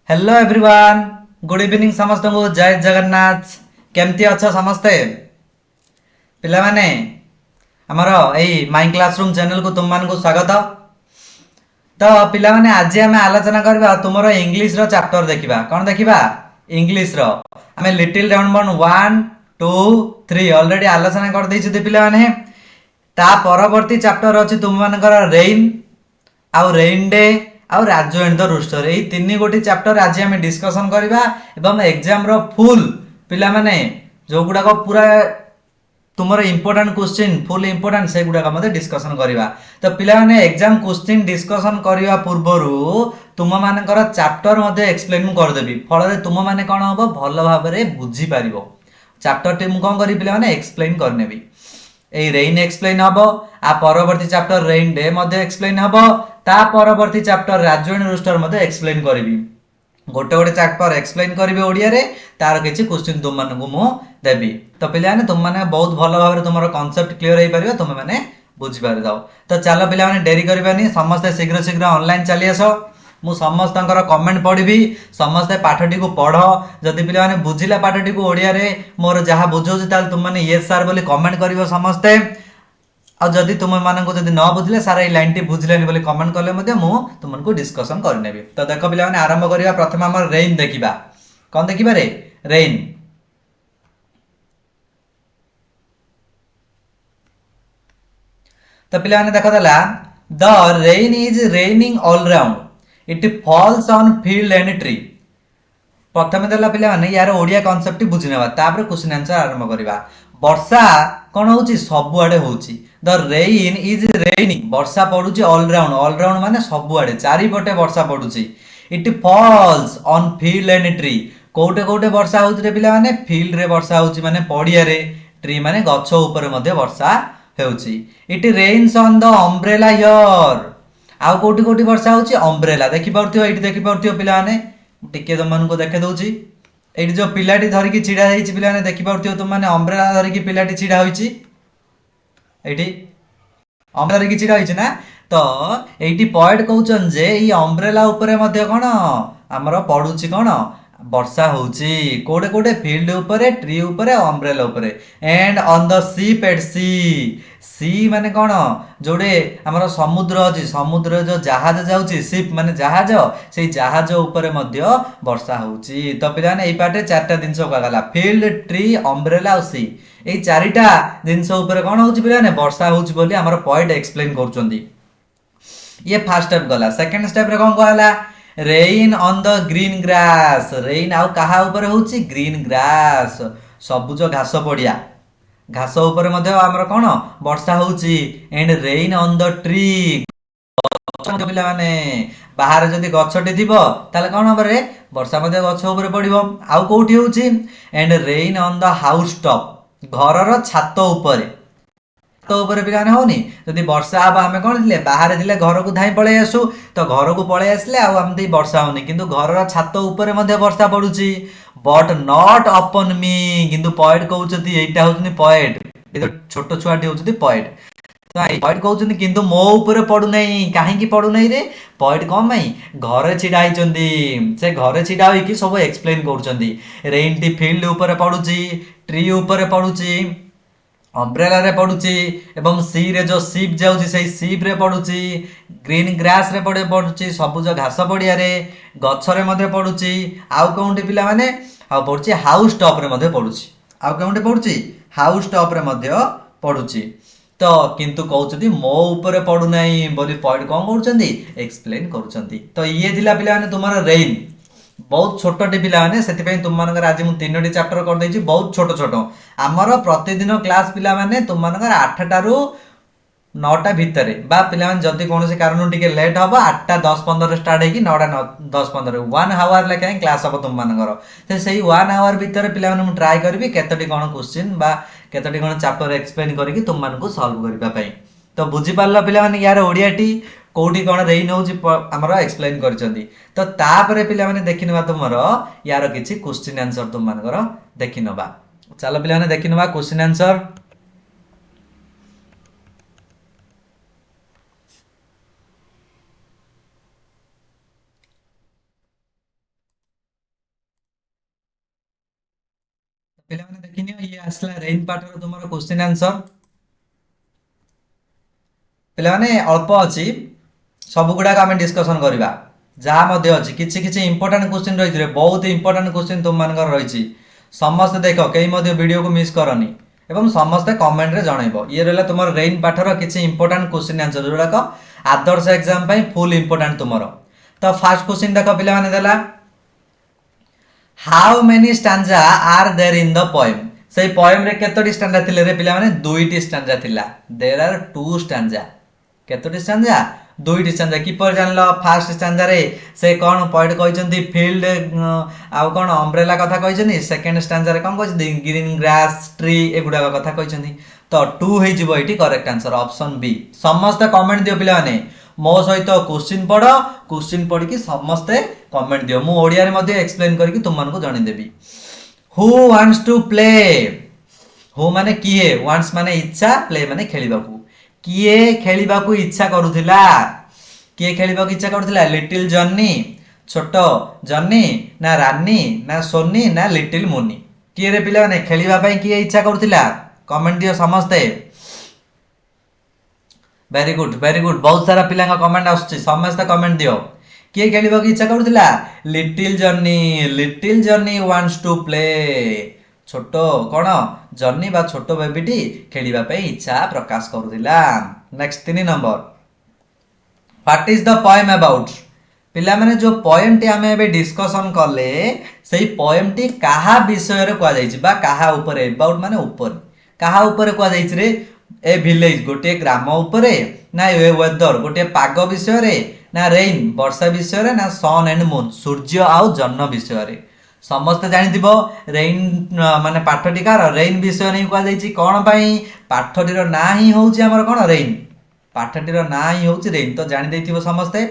Hello everyone good evening समस्त को जय जगन्नाथ केमती अच्छा समस्ते पिला माने हमर एई माई क्लासरूम चैनल को तुम मान को स्वागत। तो पिला माने आज आम आलोचना करबा तुमरो इंग्लिश रो चैप्टर देखिबा कोन देखिबा इंग्लिश रो हमें लिटिल राउंड वन 1 2 3 ऑलरेडी आलोचना कर दैछु दे पिला माने ता परवर्ती चैप्टर अछि तुम मानकर रेन आउ रेन डे आउ राजू एंड द रूस्टर एई तीन गोटी चैप्टर आज हम डिस्कशन करबा एवं एग्जाम रो फुल पिला माने जो गुडा को पूरा तुमर इंपोर्टेंट क्वेश्चन फुल इंपोर्टेंट से गुडा का डिस्कशन करबा। तो पिला माने एग्जाम क्वेश्चन डिस्कशन करबा पूर्वरु तुम मानकर चैप्टर मध्ये एक्सप्लेन कर देबी फल रे तुम माने कोन हबो भलो भाबरे बुझी पारिबो चैप्टर टी मु कोन करी पिला माने एक्सप्लेन करनेबी ए रेन एक्सप्लेन हबो आ परवर्ती चैप्टर रेन डे मध्ये एक्सप्लेन हबो ता परवर्ती चैप्टर राजू एंड रूस्टर मध्ये एक्सप्लेन करबी गोटे गोटे चैप्टर एक्सप्लेन करिवे ओडिया रे तार किछि क्वेश्चन तुम मानकु मु देबी। तो पिला माने तुम माने बहुत भलो भाबरे तुमरो कांसेप्ट क्लियर हेई परिबो तुम माने बुझी पारि जाओ। तो चलो पिला माने डेरी करबानी समस्त शीघ्र शीघ्र ऑनलाइन चली आसो मु समस्तंकर कमेंट पढिबी समस्त पाठटी को पढ जदि पिला माने बुझिला पाठटी को ओडिया रे मोर जहा बुझौछि ताल तुम माने यस सर बोली कमेंट करिवो समस्ते आ जदि तुम मानक जदि न बुझले सारा ए लाइन टी बुझलेनी बोली कमेंट करले मध्ये मु तुमनको डिस्कशन करनेबी। तो देखो पिला माने आरंभ करिया प्रथम हमर रेन देखिबा कोन देखिबा रे रेन। तो पिला माने देखो दला the rain is raining all round it falls on field and tree प्रथम देला पिला माने यार ओडिया कांसेप्ट बुझी नेबा तापर क्वेश्चन आंसर आरंभ करिबा। वर्षा कोन होउची सब आडे होउची द रेन इज रेनिंग वर्षा पडुची ऑल राउंड माने सब आडे चारि पटे वर्षा पडुची it falls on field and tree कोटे कोटे वर्षा होउची रे पिला माने फील्ड रे वर्षा होउची माने पडिया रे ट्री माने गछ ऊपर मध्ये वर्षा हेउची it rains on the umbrella here आउ कोटी कोटी वर्षा होउची अम्ब्रेला देखि परथियो एठी देखि परथियो पिला माने टिके तुम मान को देखे दउची एठी जो पिलाटी धरिकी छिडा हेइची पिला माने देखि परथियो तुम माने अम्ब्रेला धरिकी पिलाटी छिडा होइची एठी अम्ब्रेला धरिकी छिडा होइची ना। तो एठी पॉइंट कहउचन जे ई अम्ब्रेला ऊपर मध्ये कोन हमर पडुची कोन वर्षा होउची कोडे कोडे फील्ड ऊपर ट्री ऊपर अम्ब्रेला ऊपर and on the ship at sea sea माने कोन जोडे हमर समुद्र अछि समुद्र जो जहाज जाउची शिप माने जहाज सेई जहाज ऊपर मध्ये वर्षा होउची। तो पिला ने एई पाटे चारटा दिनस कहला फील्ड ट्री अम्ब्रेला और सी एई चारिटा दिनस ऊपर कोन होउची पिला ने वर्षा होउची बोली हमर पॉइंट एक्सप्लेन करचोंदी ये फर्स्ट स्टेप गला। सेकंड स्टेप रे कोन कहला rain on the green grass rain आउ कहा ऊपर होउची ग्रीन ग्रास सबुज घास पडिया घास ऊपर मध्ये हमर कोन वर्षा होउची and rain on the tree पिला माने बाहर जदि गछटी थिबो ताले कोन हबरे वर्षा मध्ये गछ ऊपर पडिबो आउ कोठी होउची and rain on the house top घरर छात ऊपर तो ऊपर पिला ने होनी जदि वर्षा आबा हमें कोन थिले बाहर थिले घर को धाई पळे आसु तो घर को पळे आसले आ हम दी वर्षा होनी किंतु घरर छात ऊपर मध्ये वर्षा पडुची बट नॉट अपॉन मी किंतु पॉइंट कहउचती एटा होउचनी पॉइंट ए तो छोटो छुआटी होउचती पॉइंट तो आई पॉइंट कहउचनी किंतु मो ऊपर पडु नै काहे की पडु नै रे पॉइंट कोन मई घरे छिडा आइचंदी से घरे छिडा होई की सब एक्सप्लेन करचंदी रेन टी फील्ड ऊपर पडुची ट्री ऊपर पडुची अम्ब्रेला रे पडुची एवं सी रे जो शिप जाउची सेई शिप रे पडुची ग्रीन ग्रास रे पडुची सबुज घास पडिया रे गछ रे मध्ये पडुची आउ कोउंटी पिला माने आउ पडुची हाउस टॉप रे मध्ये पडुची आउ कोउंटी पडुची हाउस टॉप रे मध्ये पडुची। तो किंतु कहउचदी मो ऊपर पडु नै बोली पॉइंट कोन करचंदी एक्सप्लेन करचंदी। तो ये दिला पिला माने तुमार रेन बहुत छोटटी पिला माने सेति तुम मानकर आज मु तीनोटी चैप्टर कर देछि बहुत छोट छोट हमर प्रतिदिन क्लास पिला माने तुम मानकर 8 टा रु 9 टा भितरे बा पिला माने जदी कोनोसी कारण टिके लेट हबो 8 टा 10 15 स्टार्ट हेकी 9 टा 10 15 1 आवर लेके क्लास हबो तुम मानकर ते सेही 1 आवर भितरे पिला माने मु ट्राई करबी केतोटी कोन क्वेश्चन बा केतोटी कोन चैप्टर एक्सप्लेन करके तुम मानको सॉल्व करबा पई। तो बुझी पारला पिला माने यार ओडियाटी कोठी कोन रेइन होउची हमर एक्सप्लेन करचंदी। तो तापरे पिला माने देखिनबा तुमरो यार किछि क्वेश्चन आंसर तुम मानकर देखिनबा चलो पिला माने देखिनबा क्वेश्चन आंसर। आसला रेन पार्टर तुमर क्वेश्चन आंसर पे अल्प अच्छी सब गुड़ाक आम डिस्कसन करवा जहाँ अच्छी किसी किसी इंपोर्टाट क्वेश्चन रही बहुत इंपोर्टाट क्वेश्चन तुम मान रही समस्ते देख कहीं वीडियो को मिस करनी एवं समस्ते कमेंट रे जनइब ये रहा तुम रेन पाठर किसी इंपोर्टाट क्वेश्चन आंसर जोड़ाक आदर्श एग्जाम फुल इंपोर्टाट तुम तो फास्ट क्वेश्चन देख पे how many stanza are there in the poem से पोएम रे केतोटी स्टांजा थिले रे पिला माने दुईटी स्टांजा थिला देयर आर टू स्टांजा केतोटी स्टांजा दुईटी स्टांजा की पर जानलो फर्स्ट स्टांजा रे से कोन पॉइंट कहचंती फील्ड आ कोन अम्ब्रेला कथा कहचंती सेकंड स्टांजा रे कोन कहचंती ग्रीन ग्रास ट्री एगुडा कथा कहचंती तो 2 हे जिवो एटी करेक्ट आंसर ऑप्शन बी समस्त कमेंट दियो पिला माने मो सहित क्वेश्चन पढ़ क्वेश्चन पढ़ की समस्ते कमेंट दियो मु ओडिया रे मध्ये एक्सप्लेन करके तुम मानको जणी देबी who wants to play who माने किए वांट्स माने इच्छा प्ले माने खेलिबाकू किए खेलिबाकू इच्छा करूथिला किए खेलिबाकू इच्छा करूथिला लिटिल जन्नी छोट जन्नी ना रानी ना सोनी ना लिटिल मुनी किए रे पिला माने खेलिबा पई किए इच्छा करूथिला कमेंट दियो समस्ते वेरी गुड बहुत सारा पिला कमेंट आसुची समस्त कमेंट दियो किए खेलिबा की इच्छा करूथिला little Johnny wants to play छोट कोन जर्नी बा छोट बेबीटी खेलिबा पे इच्छा प्रकाश करूथिला next 3 number what is the poem about पिला माने जो पोएम टी हमें एबे डिस्कशन करले सेही पोएम टी काहा विषय रे कोआ जाईची बा काहा ऊपर अबाउट माने ऊपर काहा ऊपर कोआ जाईची रे ए विलेज गोटे ग्राम उपरे ना ए वेदर गोटे पाग विषय रे ना रेन वर्षा विषय रे ना सन एंड मून सूर्य आउ जन्म विषय रे समस्त जानिथिबो रेन माने पाठटी कार रेन विषय नै कोआ जाईची कोन पई पाठटीर ना ही होउची हमर कोन रेन पाठटीर ना ही होउची रेन तो जानि दैथिबो समस्ते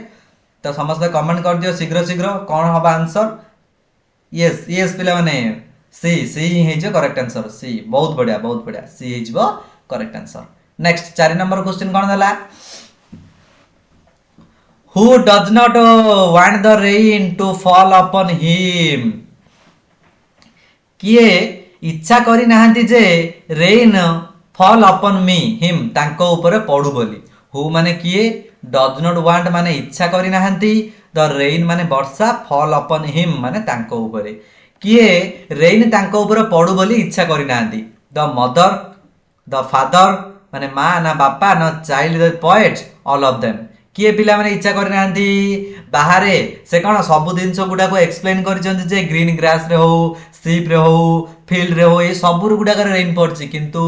तो समस्त कमेंट कर दियो शीघ्र शीघ्र कोन हबा आंसर यस यस पिला माने सी सी हे जो करेक्ट आंसर सी बहुत बढ़िया सी हे जो correct answer next 4 number question कोन दला who does not want the rain to fall upon him किए इच्छा करी नाहंती जे rain fall upon me him तांको ऊपर पडू बोली हु माने किए डज नॉट वांट माने इच्छा करी नाहंती द रेन माने वर्षा फॉल अपॉन हिम माने तांको ऊपर किए रेन तांको ऊपर पडू बोली इच्छा करी नाहंती द मदर द फादर माने माँ ना बापा ना child the poet all of them किए पिला माने इच्छा करि नांती बाहरे से कोन सब जिंस गुडा को एक्सप्लेन करिसंती जे ग्रीन ग्रास रे हो स्ट्रिप रे हो फील्ड रे हो ए सब गुडा करे रेन पड़ची किंतु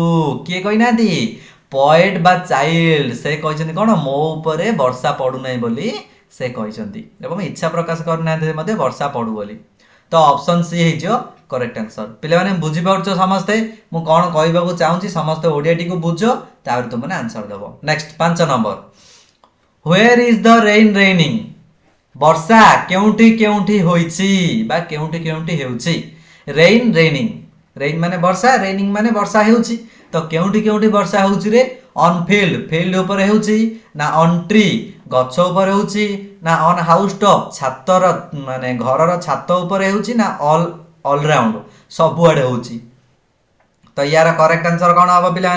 किए कहि नांती पोएट बा चाइल्ड से कहिसंती कोन मो ऊपर वर्षा पडु नै बोली से कहिसंती एवं इच्छा प्रकाश कर नांती मध्ये वर्षा पडु बोली तो ऑप्शन सी हे जो करेक्ट आंसर पिले माने बुझी पाउछो समस्ते मु कोन कहबाकू चाहूची समस्ते ओडियाटी को बुझो तापर तुम माने आंसर देबो next 5 number where is the rain raining वर्षा केउंठी होईची बा केउंठी हेउची रेन रेनिंग रेन माने वर्षा रेनिंग माने वर्षा हेउची तो केउंठी वर्षा हेउची रे ऑन फील्ड ऊपर हेउची ना ऑन ट्री गछ ऊपर हेउची ना ऑन हाउस टॉप छातर माने घरर छात ऊपर हेउची ना ऑल राउंड सब आड़े होची तो यार करेक्ट आंसर कौन हम पिला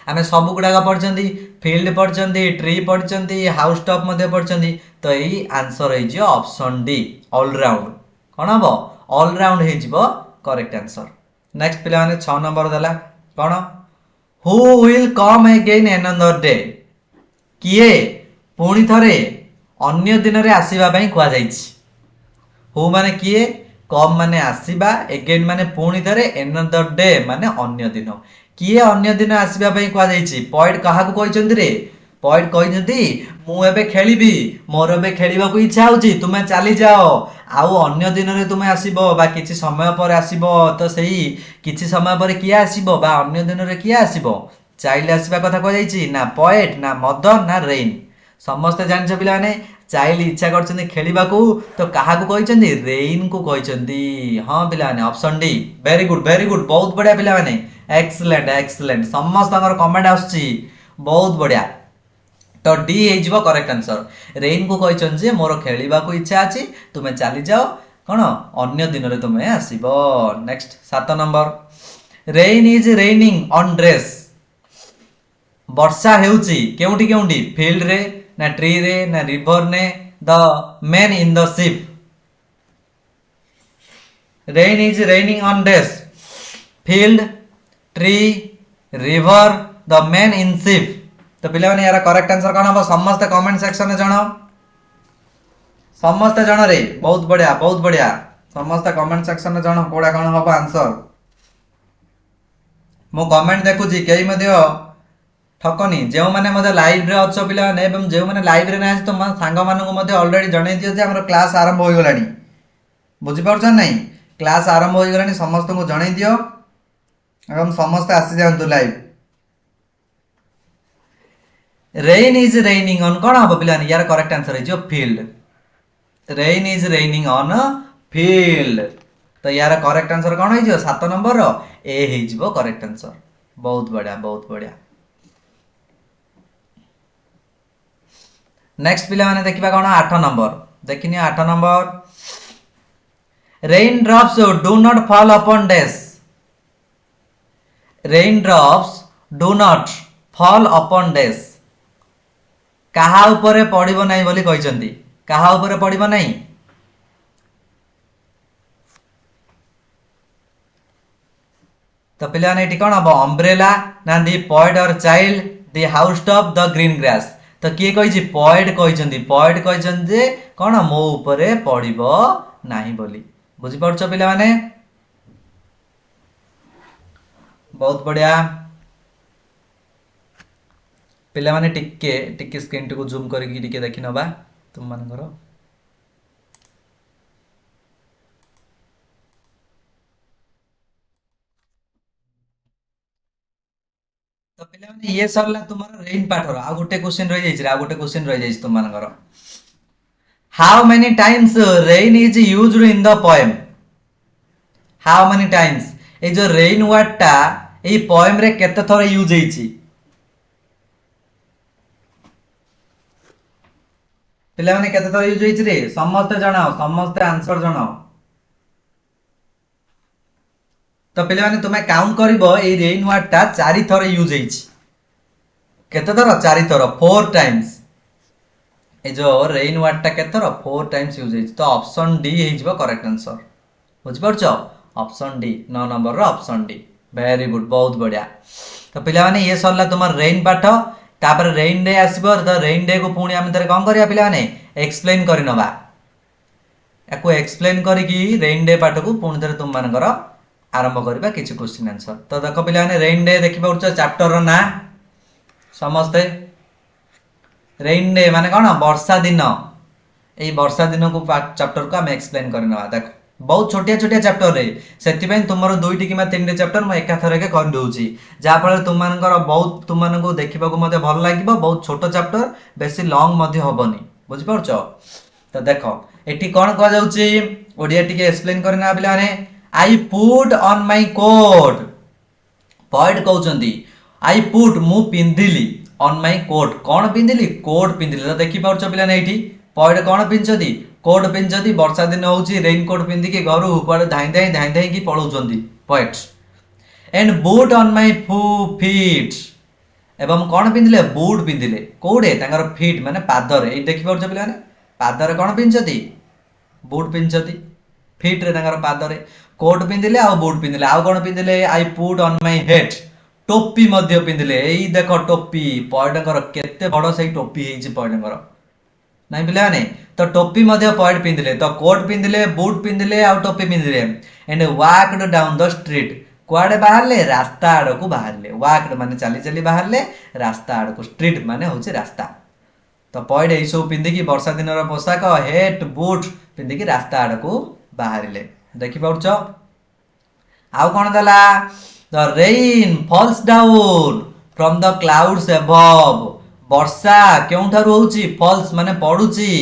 आम सब गुड़ाक पढ़ी फील्ड पढ़ी ट्री पढ़ी हाउस टॉप पढ़ी तो यही आंसर हो ऑप्शन डी ऑल राउंड कौन हम ऑल राउंड हो करेक्ट आंसर नेक्स्ट पिला 6 नंबर देला कौन who will come again another day किए पुणी थरे अन्य दिन रे आसीबा पई कुआ जाईछि हु माने किए कम माने आसीबा एगेन माने पुणी थरे अनदर डे माने अन्य दिन किए अन्य दिन आसीबा पई कुआ जाईछि पॉइंट काहा को कहिसंती रे पॉइंट कहिसंती मु एबे खेलिबी मोर एबे खेलिबा को इच्छा होची तुमे चली जाओ आउ अन्य दिन रे तुमे आसीबो बा किछि समय पर आसीबो तो सेही किछि समय पर किया आसीबो बा अन्य दिन रे किया आसीबो चाइल्ड आसीबा कथा को जाईछि ना पोएट ना मदर ना रेन समस्त जानछ पिला माने चाइल्ड इच्छा करछन्ती खेलिबा को तो काहा को कहिसंती रेन को कहिसंती हां पिला माने ऑप्शन डी वेरी गुड बहुत बढ़िया पिला माने एक्सीलेंट समस्त कमेंट आछी बहुत बढ़िया तो डी हो करेक्ट आंसर रेन को कहिसंती जे मोर खेलिबा को इच्छा अछि तुमे चली जाओ कोन अन्य दिन रे तुमे आसीबो next 7 number rain is raining on dress वर्षा हेउची केउटी केउटी फील्ड रे ना ट्री रे ना रिवर ने the man in the ship rain is raining on dress field tree river the man in ship तो पिला माने यार करेक्ट आंसर कोन हो समस्त कमेंट सेक्शन में जणाओ समस्त जण रे बहुत बढ़िया समस्त कमेंट सेक्शन में जण कोडा कोन हो आंसर मो कमेंट देखुची केई मध्ये ठकनी जो माने मध्ये लाइव रे अच्छो पिला ने एवं जो माने लाइव रे ना तो सांग मानन को मध्ये ऑलरेडी जणै दियो जे हमर क्लास आरंभ होई गलानी बुझि परछ नहीं क्लास आरंभ होई गलानी समस्त को जणै दियो एवं समस्त आसी जांतु live rain is raining on कोन हो पिला यार करेक्ट आंसर है जो field rain is raining on field तो यार करेक्ट आंसर कौन हो 7 नंबर ए हो करेक्ट आंसर बहुत बढ़िया नेक्स्ट पिला माने देखिबा कोन 8 नंबर देखिनी 8 number rain drops do not fall upon dash rain drops do not fall upon dash कहा ऊपर पड़िबो नाही बोली कहिसंती कहा ऊपर पड़िबो नाही तो पिलाने एटी कोन हबो अम्ब्रेला ना दी पॉइंट और child the house top the green grass तो किए कहिछि पॉइंट कहिसंती जे कोन मो ऊपर पड़िबो नाही बोली बुझि पड़छो पिला माने बहुत बढ़िया पिला माने टिके स्क्रीन को जूम करके टिके देखि नबा तुम मानकर तो पिला माने ये सरला तुम्हारा रेन पाठर आ गुटे क्वेश्चन रह जाइछ तुम मानकर how many times rain is used in the poem how many times ए जो रेन वर्ड टा ए पोएम रे केते थर यूज हेछि पिला माने केते थर यूज हेछि रे समस्त जणाओ समस्त आंसर जणाओ तो पिला माने तुमे काउंट करबो ए रेन वर्ड टा 4 थर यूज हेछि केते थर 4 थर 4 टाइम्स ए जो रेन वर्ड टा केते थर 4 टाइम्स यूज हेछि तो ऑप्शन डी हेजिबो करेक्ट आंसर बुझ परछो ऑप्शन डी 9 नंबर रो ऑप्शन डी वेरी गुड बहुत बढ़िया तो पिला माने ये सरला तुमार रेन पाठ तापर रेन डे आसीबो तो रेन डे को पुणी हम तरे कोन करिया पिला माने एक्सप्लेन करि नबा एको एक्सप्लेन करिकी रेन डे पाठ को पुणी तरे तुम मानकर आरंभ करबा किछि क्वेश्चन आंसर तो देखो पिला माने रेन डे देखिबा उच्च चैप्टर रो ना समस्त रेन डे माने कोन वर्षा दिन ए वर्षा दिन को चैप्टर को हम एक्सप्लेन करि नबा देखो बहुत छोटिया चैप्टर रे सेति पई तुमरो दुईटी किमा तीनटे चैप्टर मैं एका थरके कर दोउची जा फल तुम मानकर बहुत तुम मानको देखिबा को मते भल लागिबो बहुत छोटो चैप्टर बेसी लॉन्ग मध्ये होबनी बुझि परछो तो देखो एठी कोन कह जाउची ओडिया टिके एक्सप्लेन करना बिला ने I put on my coat point कहउचंदी आई पुट मु पिंदिली ऑन माय कोट कोन पिंदिली कोट पिंदिली तो देखि परछो बिला ने एठी पॉइंट कोन पिंचदी कोट पिंचदी वर्षा दिन होउची रेन कोट पिंदी के घर ऊपर धाई की पळौचंदी point and boot on my feet एवं कोन पिंदिले बूट पिंदिले कोडे तांगर फीट माने पादर ए देखि परछो बिला ने पादर कोन पिंचदी बूट पिंचदी फीट रे तांगर पादर कोट पिंदिले आ बूट पिंदिले आ कोन पिंदिले I put on my head टोपी मध्य पिंदिले एई देखो टोपी पॉइंटर केते बड़ सही टोपी हेछि पॉइंटर नहीं पिला ने तो टोपी मध्य पॉइंट पिंदिले तो कोट पिंदिले बूट पिंदिले आ टोपी पिंदिले and walked down the street कुआडे बाहरले रास्ता आड़ को बाहरले वॉकड माने चली चली बाहरले रास्ता आड़ को स्ट्रीट माने होछि रास्ता तो पॉइंट ए सब पिंदी की वर्षा दिन रो पोशाक हेट बूट पिंदी की रास्ता आड़ को बाहरले देखि पड़छ आउ कोन दला the rain falls down from the clouds above वर्षा केउठारु होउची फॉल्स माने पडुची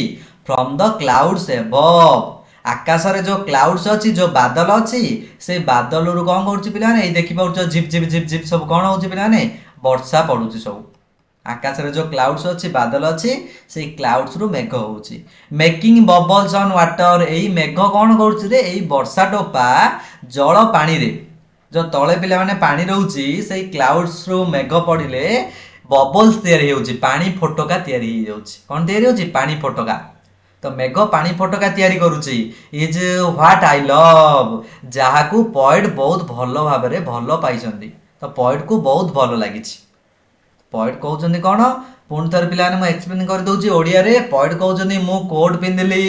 फ्रॉम द क्लाउड्स अबव आकाश रे जो क्लाउड्स अछि जो बादल अछि से बादल रु कोन करछि पिला ने देखि पड़छ झिप झिप झिप झिप सब कोन होउची पिला ने वर्षा पडुची सब आकाश रे जो क्लाउड्स अछि बादल अछि से क्लाउड्स रु मेघ होउची मेकिंग बबल्स ऑन वाटर एई मेघ कोन करछि रे एई वर्षा टोपा जल पानी रे जो तले पिला माने पानी रहउची सेई क्लाउड्स रो मेघ पड़िले बबल्स तैयारी होउची पानी फोटका तैयारी हो जाउची कोन तैयारी होउची पानी फोटका तो मेघ पानी फोटका तैयारी करूची इज व्हाट आई लव जहाकू पॉइंट बहुत भलो भाबरे भलो पाइछंदी तो पॉइंट को बहुत भलो लागिची पॉइंट कहउचंदी कोन पुणी थर पिला मैं एक्सप्लेन कर दउची ओडिया रे पॉइंट कहउचंदी मु कोट पिंदिली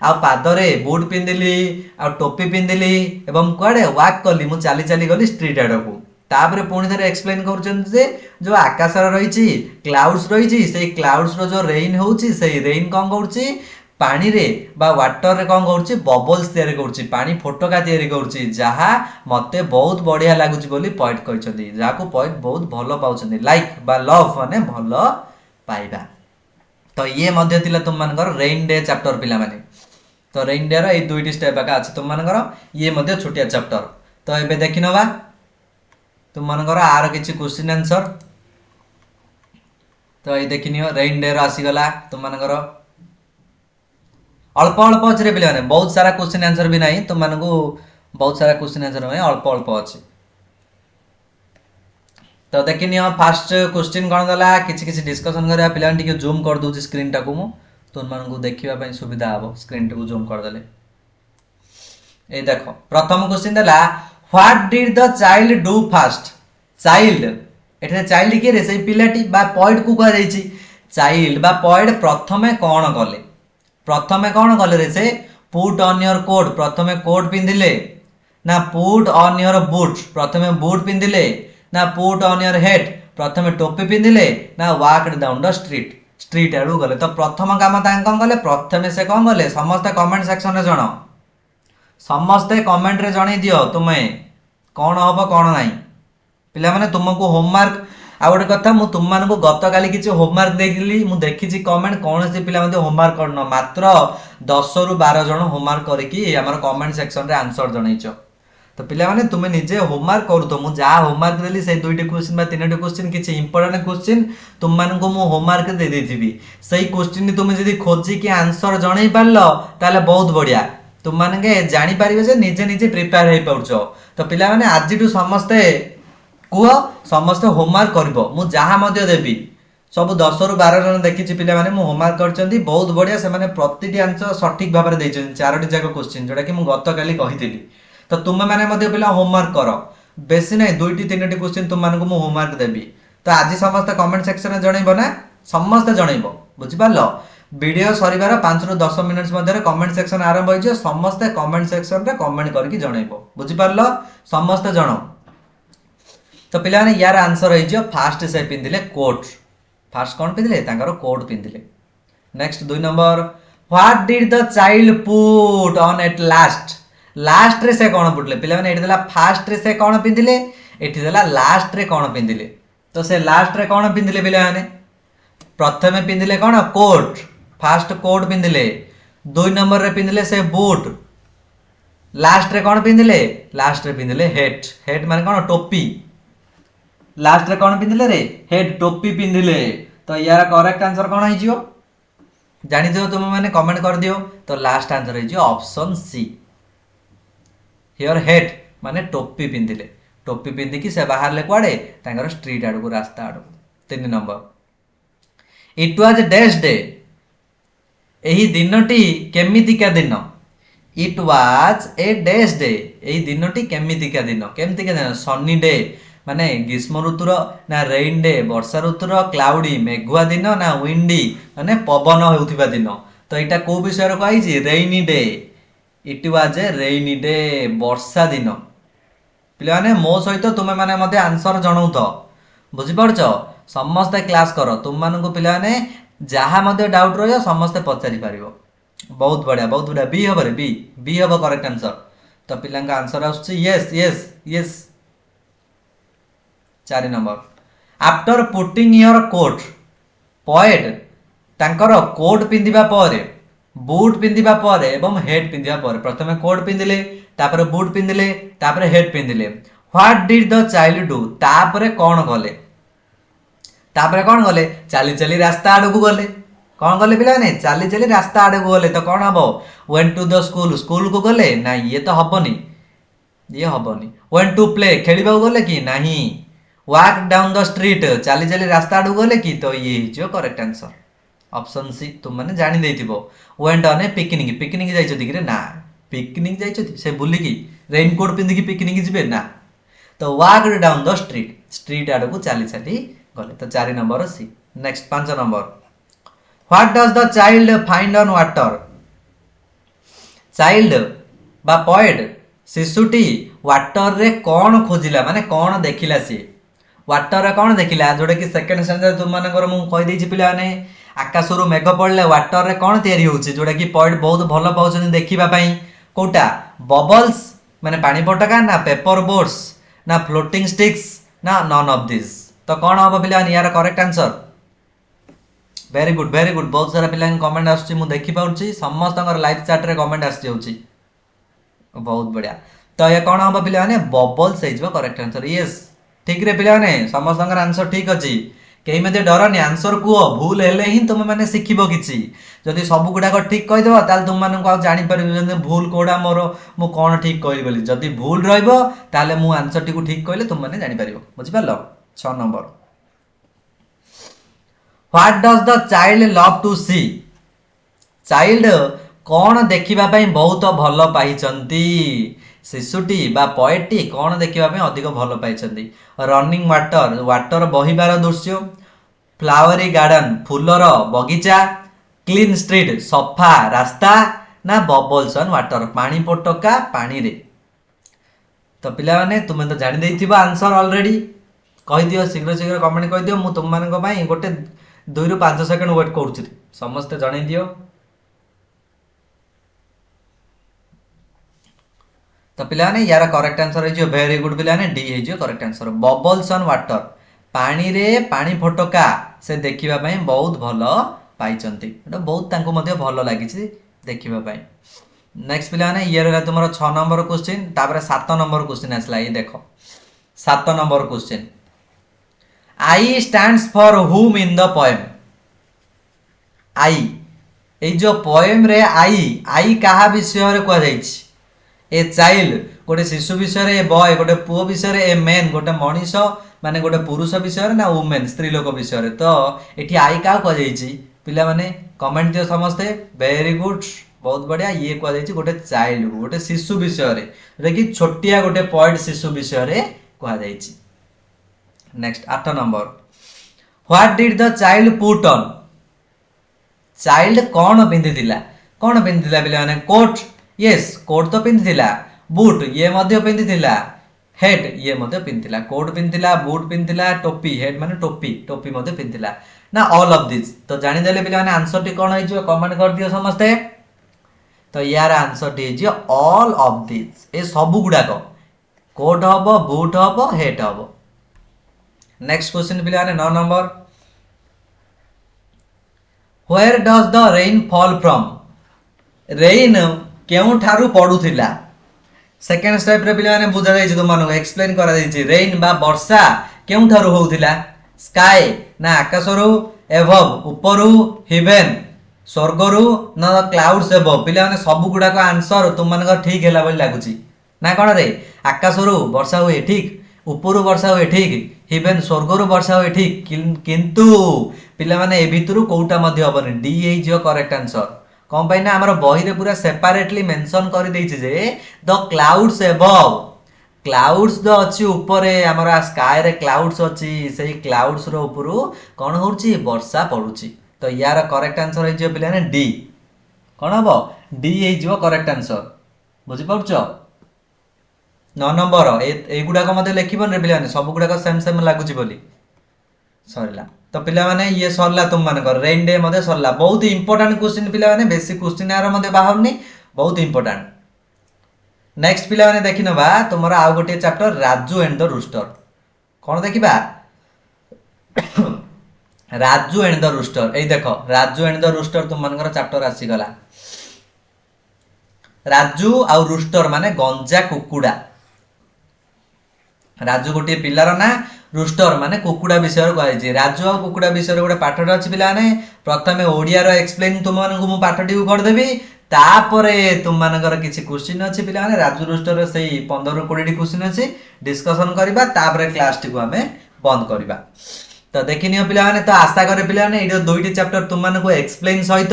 आ पादरे बूट पिंदिली आ टोपी पिंदिली एवं कुआडे वॉक कली मु चाली चाली गली स्ट्रीट आडकू तापर पुणी थर एक्सप्लेन करूचंदी जे जो आकाश रही क्लाउड्स रही से क्लाउड्स रो जो रेन होउची से रेन कौन करूची पानी रे बा वाटर रे कौन करूची बबल्स तैयारी करूची पानी फोटका तैयारी करूची जहा मते बहुत बढ़िया लागुची बोली पॉइंट कहउचंदी जाको पॉइंट बहुत भलो पाउचंदी लाइक बा लव माने भलो पाइबा तो ये मध्य थिला तुम मानकर रेन डे चैप्टर पिला माने तो रेन डे रो ए दुईटी स्टेप आका अछि तुम मानकर ये मध्य छोटिया चैप्टर तो एबे देखिनबा तुम मानकर आर किछि क्वेश्चन आंसर तो ये देखिनियो रेन डे रो आसी गला तुम मानकर अल्प अल्प अछि रे पिला माने बहुत सारा क्वेश्चन आंसर भी नाही तुम मानको बहुत सारा क्वेश्चन आंसर में अल्प अल्प अछि तो देखिनियो फास्ट क्वेश्चन कोन दला किछि किछि डिस्कशन करिया पिला टिके जूम कर दूची स्क्रीन टाकू मु तुम मानको देखिबा पई सुविधा हबो स्क्रीन टाकू जूम कर देले ए देखो प्रथम क्वेश्चन दला what did the child do first child एठे चाइल्ड के रे से पिलाटी बा पॉइंट को कह जाईची चाइल्ड बा पॉइंट प्रथमे कोन कले रे से पुट ऑन योर कोट प्रथमे कोट पिंदिले ना पुट ऑन योर बूट प्रथमे बूट पिंदिले ना पुट ऑन योर हेड प्रथमे टोपी पिंदिले ना वॉकड डाउन द स्ट्रीट आडू गले तो प्रथम काम तां कोन गले प्रथमे से कोन गले समस्त कमेंट सेक्शन रे जणो समस्त कमेंट रे जणै दियो तुमे कोन हबो कोन नाही पिला माने तुमको होमवर्क आ गोटे कथा मु तुम मानको गत काली किछि होमवर्क देखिली मु देखिछि कमेंट कोन से पिला मध्ये होमवर्क करनो मात्र 10 रु 12 जण होमवर्क करिकि हमर कमेंट सेक्शन रे आंसर जणैछो तो पिला माने तुमे निजे होमवर्क करू तो मु जा होमवर्क देली से दुईटी क्वेश्चन बा तीनटी क्वेश्चन किछि इंपोर्टेंट क्वेश्चन तुम मानको मु होमवर्क दे देथिबी सही क्वेश्चन तुमे जदी खोजी कि आंसर जणै पारलो ताले बहुत बढ़िया तुम मानके जानि पारिबे जे निजे निजे प्रिपेयर हे पउछो तो पिला माने आजिटू समस्ते कुह समस्त होमवर्क करबो मु जहा मध्ये देबी सब 10 रु 12 जन देखिछि पिला माने मु होमवर्क करचंदी बहुत बढ़िया से माने प्रतिटी आंसर सटीक भाबरे दैछन चारोटी जाको क्वेश्चन जोटा कि मु गत काली कहिथिली तो तुम माने मध्ये पिला होमवर्क करो बेसी नै दुईटी तीनटी क्वेश्चन तुम मानको मु होमवर्क देबी तो आज समस्त कमेंट सेक्शन रे जणैबो ना समस्त जणैबो बुझि पारलो वीडियो सरीबार 5 रु 10 मिनिट्स मध्ये कमेंट सेक्शन आरंभ होइछ समस्त कमेंट सेक्शन रे कमेंट करके जणैबो बुझि पारलो समस्त जणो तो पिला ने यार आंसर होई जो फास्ट से पिंदिले कोट फास्ट कोन पिंदिले तांकर कोट पिंदिले next 2 number what did the child put on at last रे से कोन पुटले पिला ने एठी देला फास्ट रे से कोन पिंदिले एठी देला लास्ट रे कोन पिंदिले तो से लास्ट रे कोन पिंदिले पिला ने प्रथमे पिंदिले कोन कोट फास्ट कोट पिंदिले 2 नंबर रे पिंदिले से बूट लास्ट रे कोन पिंदिले लास्ट रे पिंदिले हेड माने कोन टोपी लास्ट रे कोन पिंदिले रे हेड टोपी पिंदिले तो यार करेक्ट आंसर कोन है जियो जानि दियो तुम माने कमेंट कर दियो तो लास्ट आंसर है जियो ऑप्शन सी हियर हेड माने टोपी पिंदिले टोपी पिंदी कि से बाहर ले कुआडे तांगर स्ट्रीट आडू को रास्ता आडू 3 number it was dash day एही दिनटी केमिति का दिन it was A dash day एही दिनटी केमिति का दिन सनी डे माने ग्रीष्म ऋतुर ना रेन डे वर्षा ऋतुर क्लाउडी मेघुआ दिन ना विंडी माने पवन होउथिबा दिन तो एटा को विषय रो कहिछि rainy day it was a rainy day वर्षा दिन पिला माने मो सहित तुमे माने मते आंसर जणाउ तो बुझि पड़छो समस्त क्लास करो तुम मानको पिला माने जहा मते डाउट रहयो समस्त पचारि पारिबो बहुत बढ़िया बी हबरे बी हबो करेक्ट आंसर तो पिलांका आंसर आछी yes 4 number after putting your coat point तांकर कोट पिंदिबा परे बूट पिंदिबा परे एवं हेड पिंदिबा परे प्रथमे कोट पिंदिले तापर बूट पिंदिले तापर हेड पिंदिले what did the child do तापर कोन गले चाली चाली रास्ता आडू को गले कोन गले पिला ने चाली चाली रास्ता आडू को गले तो कोन हबो वेंट टू द स्कूल को गले ना ये तो हबनी ये हबनी। व्हेन टू प्ले खेलिबा गले कि नहीं। वॉक डाउन द स्ट्रीट चली चली रास्ता आडू गले कि तो ये जो करेक्ट आंसर ऑप्शन सी तुम माने जानि देथिबो। Went on a picnic picnic जाइछथि कि रे ना पिकनिक जाइछथि से बुली की रेनकोट पिंधि की पिकनिक जिबे ना। तो walk down the street street आडू को चली चली गले तो 4 number C. Next 5 number what does the child find on water. Child बा पॉइंट शिशुटी वाटर रे कौन खोजिला माने कौन देखिला सी वाटर रे कौन देखिला जोडे कि सेकंड सेंटेंस तुम मानकर मु कहि देछि पिला माने आकाशरू मेघ पड़ले वाटर रे कौन तैयारी होछि जोडा कि पॉइंट बहुत भलो पाउछन देखिबा पई कोटा बबल्स माने पानी पटका ना पेपर बोट्स ना फ्लोटिंग स्टिक्स ना नन ऑफ दिस। तो कौन हम पिला यार करेक्ट आंसर वेरी गुड बहुत सारा पिला कमेंट आछी मु देखि पाउछि समस्त लाइव चैट रे कमेंट आसी जाउछि बहुत बढ़िया। तो ये कौन हम पिला माने बबल्स हे करेक्ट आंसर यस ठीक रे पिला माने समस्त आंसर ठीक अछि कहीं मते डरनी आंसर कुह भूल हेले ही तुम माने शिखिबो किछि जदि सब गुडा को ठीक कहि देबो ताल तुम माने को जानि परिबो भूल कोडा मोर मु कोन ठीक कहि बोली जदि भूल रहइबो ताले मु आंसर टी को ठीक कइले तुम माने जानि परिबो बुझि पालो। 6 number what does the child love to see. Child कौन देखिबा पई बहुत भलो पाइचंती शिशुटी बा पॉइंटटी कौन देखिबा पई अधिक भलो पाइचंती रनिंग वाटर वाटर बहिबार दृश्य फ्लावरी गार्डन फूलर बगीचा क्लीन स्ट्रीट सफा रास्ता ना बबल्स ऑन वाटर पानी पटका पानी रे। तो पिला माने तुमे तो जानि देइथिबो आंसर ऑलरेडी कहि दियो शीघ्र शीघ्र कमेंट कहि दियो मु तुम मानक पई गोटे 2 रु 5 सेकंड वेट करूछि समस्त जणै दियो। तो पिला ने यार करेक्ट आंसर है जो वेरी गुड पिला ने डी है जो correct answer bubbles on water पानी रे पानी फटका से देखिबा पई बहुत भलो पाइचंती एटा बहुत तांको मध्ये भलो लागिछि देखिबा पई। नेक्स्ट पिला ने ये रहला तुमरो 6 नंबर क्वेश्चन तापर 7 नंबर क्वेश्चन आसला ये देखो 7 number question I stands for हुम इन द पोएम। आई ए जो पोएम रे आई काहा विषय रे को जाइछि ए चाइल्ड गोटे शिशु विषय ए बॉय गोटे पुओ विषय ए मैन गोटे मनीष माने गोटे पुरुष विषय ना वुमेन स्त्री लोक विषय तो एठी आई का को जाइछि पिला माने कमेंट दियो समस्ते वेरी गुड बहुत बढ़िया ये को जाइछि गोटे चाइल्ड गोटे शिशु विषय रे रे कि छोटिया गोटे पॉइंट शिशु विषय रे को जाइछि। Next 8 number what did the child put on. Child कौन पिंधिथिला पिला माने कोट यस कोट तो पिंधिथिला बूट ये मध्य पिंधिथिला हेड ये मध्य पिंधिथिला कोट पिंधिथिला बूट पिंधिथिला टोपी हेड माने टोपी टोपी मध्य पिंधिथिला ना ऑल ऑफ दिस। तो जानि देले पिला माने आंसर टी कोन होइजो कमेंट कर दियो समस्ते। तो यार आंसर टी जे ऑल ऑफ दिस ए सब गुडा को कोट हबो बूट हबो हेड हबो। नेक्स्ट क्वेश्चन पिला माने 9 number where does the rain fall from. Rain केउ ठारू पडुथिला सेकंड स्टेप रे पिला माने बुझा जाय तुम मानको एक्सप्लेन करा जाय रेन बा वर्षा केउ ठारू होउथिला स्काई ना आकाशरू एबव उपरू हेवन स्वर्गरू ना क्लाउड्स एबव पिला माने सब गुडा को आंसर तुम मानको ठीक हैला बोली लागुची ना कोन रे आकाशरू वर्षा होए ठीक उपरू वर्षा होए ठीक हेवन स्वर्गरू वर्षा होए ठीक किंतु पिला माने ए भितरु कोउटा मध्ये हबनी डी ए जो करेक्ट आंसर कौन पाई ना हमारा बही रे पूरा सेपरेटली मेंशन कर देछि जे द क्लाउड्स एबव क्लाउड्स द अछि ऊपरे हमारा स्काई रे क्लाउड्स अछि सेही क्लाउड्स रो ऊपरू कोन होउछि वर्षा पडुछि। तो यार करेक्ट आंसर है जो पिला ने डी कोन हबो डी ए जो करेक्ट आंसर बुझि पड़छो 9 नंबर ए गुडा को मध्ये लिखिबन रे पिला ने सब गुडा को सेम सेम लागुछि बोली सरला। तो पिला माने ये सरला तुम मानकर रेन डे मध्ये सरला बहुत इंपोर्टेंट क्वेश्चन पिला माने बेसी क्वेश्चन यार मध्ये बाहरनी बहुत इंपोर्टेंट। नेक्स्ट पिला माने देखिनबा तुमरा आ गोटे chapter Raju and the rooster कोन देखिबा राजू एंड द रूस्टर ए देखो राजू एंड द रूस्टर तुम मानकर चैप्टर आसी गला राजू आ रूस्टर माने गंजा कुकुडा राजू गोटे पिलार ना रूस्टर माने कुकुडा विषय कहै राजू आ कुकुडा विषय गोटे पाठटा अछि पिला ने प्रथमे ओडिया रो एक्सप्लेन तुम मानकु मु पाठटी को कर देबी तापरे तुम मानकर किछि क्वेश्चन अछि पिला माने राजू रोस्टर से 15 ରୁ 20 टी क्वेश्चन अछि डिस्कशन करबा तापरे क्लास टी को हमें बंद करबा। तो देखिनियो पिला माने तो आशा करे पिला माने एडो दुईटी चैप्टर तुम मानको एक्सप्लेन सहित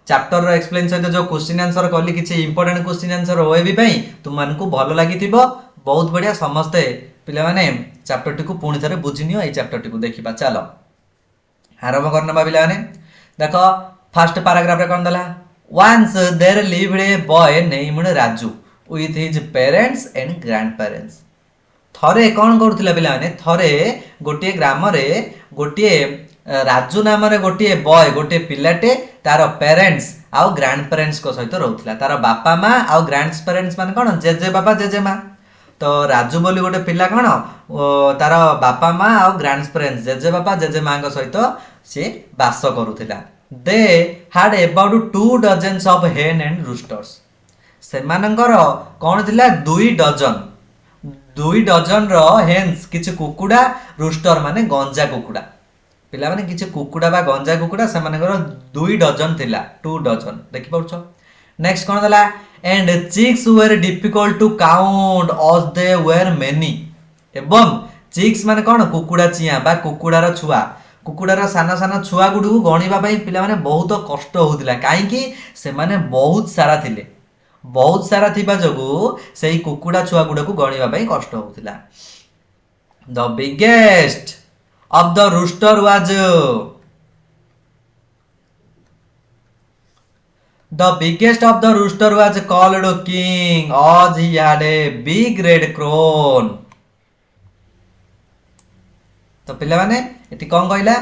चैप्टर रो एक्सप्लेन सहित जो क्वेश्चन आंसर कली किछि इंपोर्टेंट क्वेश्चन आंसर होए भी पई तुम मानको भलो लागिथिबो बहुत बढ़िया समस्ते पिला माने चैप्टर टी को पुणी थरे बुझिनियो ए चैप्टर टी को देखिबा। चलो आरंभ करनबा पिला माने देखो फर्स्ट पैराग्राफ रे कोन दला once there lived a boy named Raju with his parents and grandparents। थरे कौन करुथिला पिला माने थरे गोटे ग्राम रे गोटे राजू नाम रे गोटे बॉय गोटे पिलाटे तार पेरेंट्स आउ ग्रैंड पेरेंट्स को सहित रहउथिला तार बापा मां आउ ग्रैंड पेरेंट्स माने कोन जेजे बापा जेजे मां। तो राजू बोली गोटे पिला कोन तार बापा मां आउ ग्रैंड पेरेंट्स जेजे बापा जेजे मां को सहित से बास करुथिला। दे had about 2 dozens of hen and roosters। सेमानंकर कोन थिला 2 डजन रो हेन्स किछि कुकुडा रूस्टर माने गंजा कुकुडा पिला माने किछि कुकुडा बा गंजा कुकुडा सेमानकर 2 डजन थिला 2 डजन देखि पड़छो। नेक्स्ट कोन दला and chicks were difficult to count as they were many। एवं चिक्स माने कोन कुकुडा चिया बा कुकुडार छुआ कुकुडार साना साना छुआ गुडू गणिबा पई पिला माने बहुत कष्ट होउतिला काहे कि से माने बहुत सारा थिबा जगु सेही कुकुडा छुआ गुडा को गणिबा पई कष्ट होउतिला। The biggest of the rooster was called king as he had a big red crown। तो पिला माने एति कोन कहला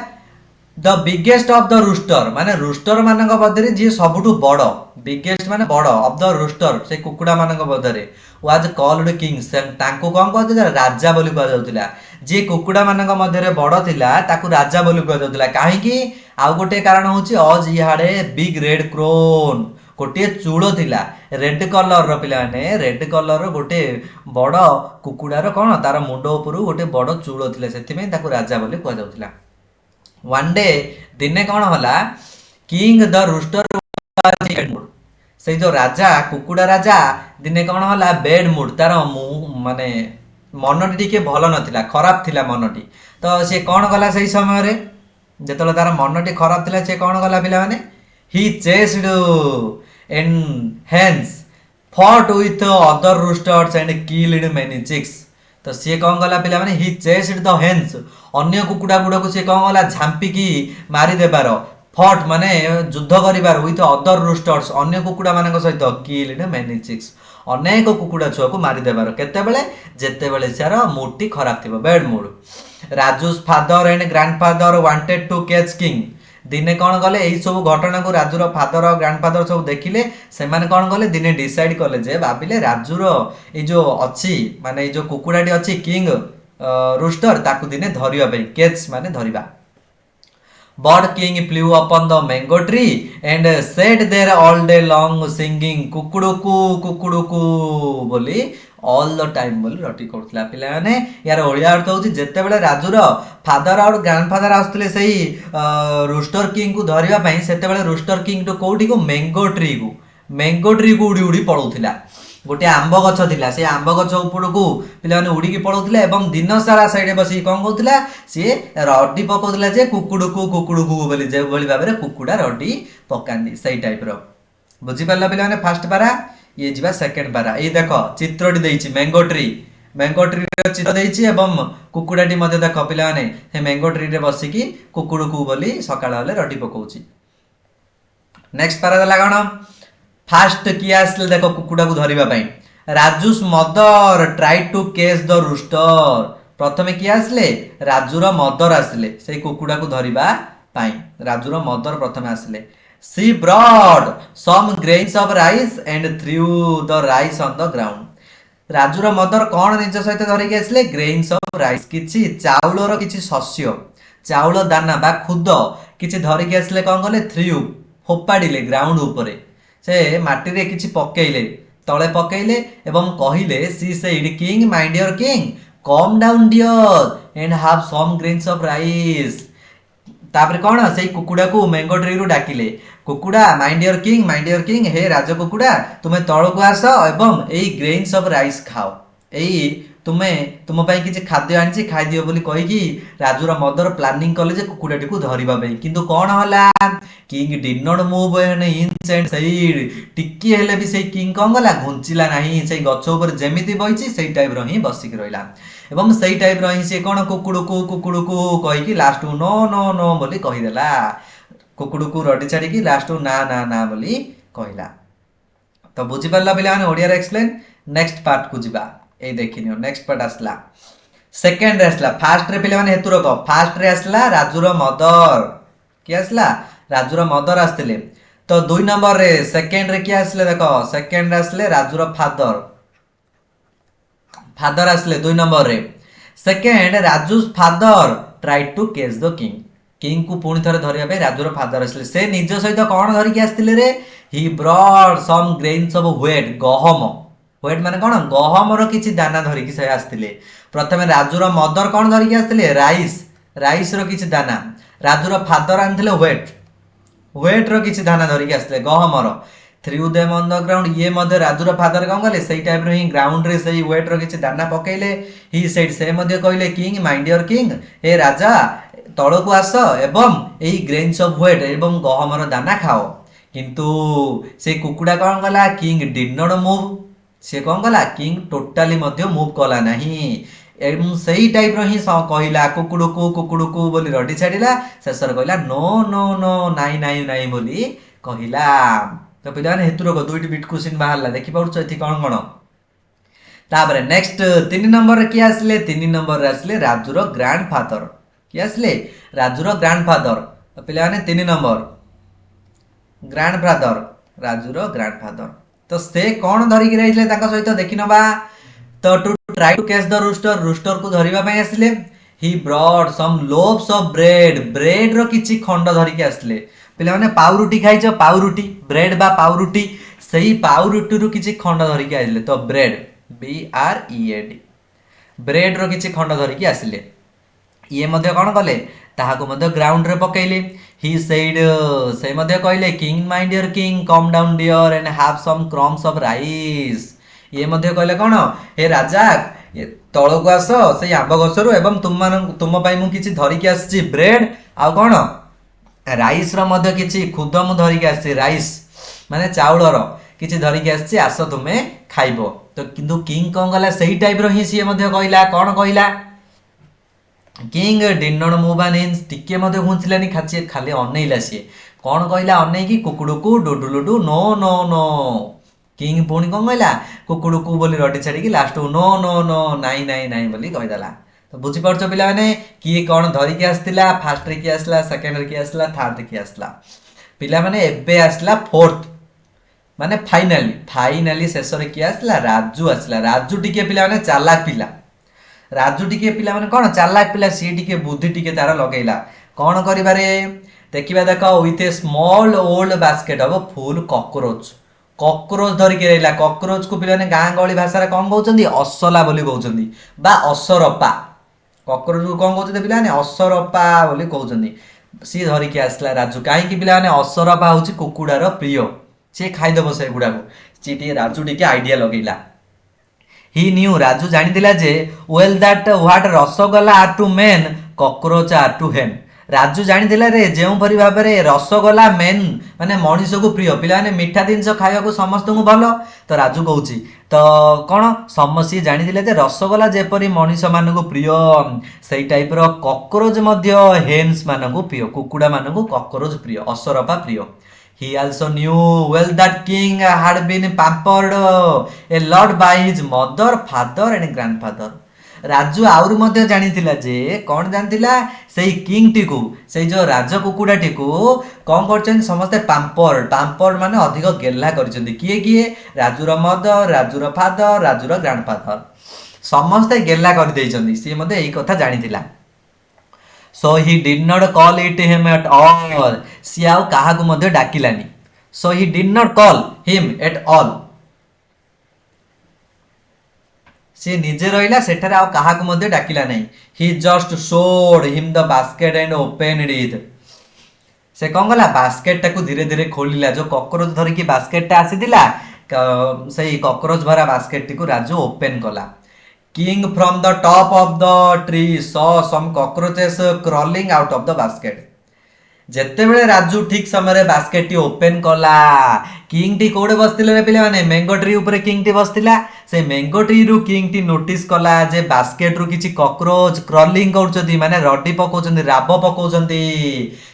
the biggest of the rooster माने रूस्टर मानक बदरे जे सबुटु बड़ बिगेस्ट माने बड़ ऑफ द रूस्टर से कुकुडा मानक बदरे वाज कॉल्ड किंग से तांको कोन कहते राजा बोली कह जाउतिला जे कुकुडा मानक मध्यरे बड़ थिला ताकू राजा बोली कह जाउतिला काहे कि आ गोटे कारण होची आज इहाडे बिग रेड क्रोन गोटे चूड़ थिला रेड कलर रो पिला माने रेड कलर रो गोटे बड़ कुकुडार कोन तार मुंडो उपरु गोटे बड़ चूड़ थिले सेति में ताकू राजा बोली कह जाउतिला। वन डे दिने कौन होला किंग द रूस्टर से जो राजा कुकुडा राजा दिने कौन होला बेड मूड तार माने मनटी टिके भल नथिला खराब थिला मनटी तो से कौन गला सही समय रे जेतले तार मनटी खराब थिला से कौन गला पिला माने he chased and hens fought with other roosters and killed many chicks। तो सी कौन गला पिला माने ही चेस्ड द हेन्स अन्य कुकुडा गुडा को सी कौन गला झांपी की मारी देबार फट माने युद्ध करिबार विथ अदर रूस्टर्स अन्य कुकुडा मानक सहित किल्ड मेनी चिक्स अनेक कुकुडा छुआ को मारी देबार केते बेले जेते बेले सार मूडटी खराब थिबो bad mood. Raju's father and grandfather wanted to catch king दिने कौन गले एई सब घटना को राजूर फादर और ग्रैंडफादर सब देखिले से माने कौन गले दिने डिसाइड कले जे भाबिले राजूर ए जो अछि माने ए जो कुकुडाटी अछि किंग रूस्टर ताकू दिने धरिया पई कैच माने धरिबा। Bird king flew upon the mango tree and sat there all day long singing कुकुडुकु बोली ऑल द टाइम बोली रटी करथला पिला माने यार ओळिया अर्थ होची जेते बेले राजूर फादर और ग्रैंडफादर आस्तले सही रूस्टर किंग को धरिबा पई सेते बेले रूस्टर किंग तो कोउटी को मैंगो ट्री को उडी उडी पळौथिला गोटे आंब गछ थिला से आंब गछ उपरकू पिला माने उडी की पळौथिला एवं दिन सारा साइड बसी कोन कहउथिला से रडी पकौथिला जे कुकुडुकु बोली जे बोली भाबरे कुकुडा रडी पकांदी सही टाइप रो बुझी पाला पिला माने फर्स्ट पारा ये जिबा सेकंड पारा ए देखो चित्रटी देइछि मैंगो ट्री रे चित्र देइछि एवं कुकुडाटी मध्ये देखो पिला माने हे मैंगो ट्री रे बसी की कुकुडुकु बोली सकाळ होले रडी पकौछि। नेक्स्ट पारा दला कोन फास्ट किए आसले देखो कुकुडा को धरिबा पई Raju's mother try to catch the rooster प्रथमे किए आसले राजूर मदर आसले से कुकुडा को धरिबा पई राजूर मदर प्रथमे आसले she brought some grains of rice and threw the rice on the ground राजूर मदर कोन निज सहित धरिके आसले ग्रेन्स ऑफ राइस किछि चाउलर किछि शस्य चाउल दाना बा खुद किछि धरिके आसले कोन गले थ्रू फोपाडिले ग्राउंड ऊपर से माटी रे किछि पकेइले तळे पकेइले एवं कहिले she said king my dear king come down dear and have some grains of rice तापर कौन से कुकुड़ा को मैंगो ट्री रु डाकिले कुकुड़ा माइंड योर किंग हे राज कुकुड़ा तुम्हें तल को आस एवं यही ग्रेन्स ऑफ राइस खाओ यही तुम्हें तुम किसी खाद्य आनी खाई दियो बोली कहीकि राजुर मदर प्लानिंग कले जे कुकुड़ाटी को धरिबा पई किंतु कौन हला king did not move an inch and side टिकी हेले भी से किंग कौन गला घुंचिला नहीं से गछ ऊपर जेमिति बइछि सेई टाइप रो ही बसिक रहिला एवं सेई टाइप रो ही से कौन कुकुड़ू को कहीकि लास्ट नो नो नो बोली कहीदेला कुकुड़ू को रडी छाड़ी लास्ट ना ना ना बोली कहला तो बुझी पारला पिला माने ओडिया रे एक्सप्लेन नेक्स्ट पार्ट को जिबा ए देखिनियो नेक्स्ट पार्ट आसला सेकंड रे आसला फास्ट रे पिला माने हेतु रक फास्ट रे आसला राजुर मदर के आसला राजुर मदर आस्तिले तो 2 नंबर रे सेकंड रे के आसले देखो सेकंड रे आसले राजुर फादर फादर आसले 2 नंबर रे second Raju's father tried to catch the king king को पुणी थरे धरिया पे राजुर फादर आसले से निज सहित कौन धरिकी आस्तिले रे he brought some grains of wheat गहम व्हेट माने कौन गहम रो किछि दाना धरिकी से आस्तिले प्रथमे राजुर मदर कौन धरिकी आस्तिले राइस राइस रो किछि दाना राजुर फादर आनथिले व्हेट व्हेट रो किछि दाना धरिकी आस्तिले गहम रो threw them on the ground ये मध्ये राजुर फादर कौन गले सेई टाइप रो ही ग्राउंड रे सेई व्हेट रो किछि दाना पकेइले ही सेड से मध्ये कहले किंग माइंड योर किंग हे राजा तल को आस एवं एई ग्रेन्स ऑफ व्हेट एवं गहम रो दाना खाओ किंतु से कुकुड़ा कौन गला किंग डिड नॉट मूव से कौन गला किंग टोटाली मध्ये मूव कला नहीं एवं सही टाइप रो ही कहला कुकुड़ू को बोली रडी छाड़िला शेषर कहला नो नो नो नाई नाई नाई बोली कहला तो पिला माने हेतु रको दुईटी बिट क्वेश्चन बाहरला देखि पड़छ एथि कोन कोन तापर नेक्स्ट 3 नंबर रे के आसले 3 नंबर रे आसले राजुर ग्रैंडफादर के आसले राजुर ग्रैंडफादर तो पिला माने 3 नंबर ग्रैंडफादर राजुर ग्रैंडफादर तो से कौन धरिकी रहितले ताका सहित देखि नबा तो to try to catch the rooster rooster को धरिबा पय आसले he brought some loaves of bread bread रो किछि खंड धरिकी आसले पिला माने पाउरुटी खाइछ पाउरुटी ब्रेड बा पाउरुटी सही पाउरुटी रु किछि खंड धरिकी आइले तो ब्रेड BREAD ब्रेड रो किछि खंड धरिकी आसले ये मध्ये कोन कले ताहाको मध्ये ग्राउंड रे पकेइले ही सेड से मध्ये कहले king mind your king come down dear and have some crumbs of rice ये मध्ये कहले कोन हे राजा तळ को आस से आंब गसरु एवं तुम पई मु किछि धरिकी आछि ब्रेड आ कोन राइस रो मध्ये किछि खुद मु धरिकी आछि राइस माने चाउल रो किछि धरिकी आछि आस तुमे खाइबो तो किंतु किंग कोन गला सही टाइप रो ही से मध्ये कहला कोन कहला king did not move an inch टिके मध्ये घुंचलानी खाची खाली अनैला सी कोन कहला अनै की कुकुडू को डुडुलुडू नो नो नो किंग पुणी कोन कहला कुकुडू को बोली रटी छाड़ी की लास्ट नो नो नो नाई नाई नाई बोली कहि देला तो बुझी पड़छ पिला माने की कोन धरि के आस्तिला फर्स्ट रे की आसला सेकंड रे की आसला थर्ड रे की आसला पिला माने एबे आसला फोर्थ माने फाइनली शेष रे की आसला राजू टिके पिला माने चालाक पिला राजू टिके पिला माने कोन चालाक पिला सी टिके बुद्धि टिके तार लगैला कोन करिबारे देखिबा देखो with A small old basket of full cockroach धरि के रहला कॉकरोच को पिला ने गां गली भाषा रे कोन कहउचंदी असला बोली कहउचंदी बा असरपा कॉकरोच को कोन कहउचंदी पिला ने असरपा बोली कहउचंदी सी धरि के आसला राजू काहे कि पिला ने असरपा होची कुकुडार प्रिय से खाइ देबो से गुडा को चीटी राजू टिके आइडिया लगैला ही न्यू राजू जानि दिला जे well that what rasgulla are to men cockroach are to hen Raju जानि दिला रे जेउ परि भाबरे रसगोला मेन माने मनीष को प्रिय पिला ने मीठा जिंस खाइबा को समस्त को भलो तो राजू कहउची तो कोन समसी जानि दिले जे रसगोला जेपरि मनीष मान को प्रिय सेई टाइप रो कॉकरोच मध्य हेन्स मान को प्रिय कुकुडा मान को कॉकरोच प्रिय असरपा प्रिय He also knew well that king had been pampered a lot by his mother, father and grandfather. Raju आउर मध्य जानिथिला जे कोन जानथिला सेई किंग टी को सेई जो राज कुकुडा टी को कोन करछन समस्त पाम्पर माने अधिक गेल्ला करछन्ती किए Rajur mother Rajur father Rajur grandfather समस्त गेल्ला कर दैछन्ती से मते एई कथा जानिथिला so he did not call it him at all सी आउ काहा को मध्य डाकिलानी so he did not call him at all से निजे रहिला सेठारे आउ काहा को मध्य डाकिला नै he just showed him the basket and opened it से कौन गला बास्केट टाकू धीरे धीरे खोलिला जो कॉकरोच धरिकी बास्केट टा आसीथिला से कॉकरोच भरा बास्केट टी को राजू ओपन कला king from the top of the tree saw some cockroaches crawling out of the basket जेतेबेले राजू ठीक समय बास्केट टी ओपन कला किंग टी कोडे बसतिले रे पिले माने मैंगो ट्री ऊपर किंग टी बसतिला से मैंगो ट्री रु किंग टी नोटिस कला जे बास्केट रु किछि कॉकरोच क्रॉलिंग करउछथि माने रड्डी पकोचंदी राब पकोचंदी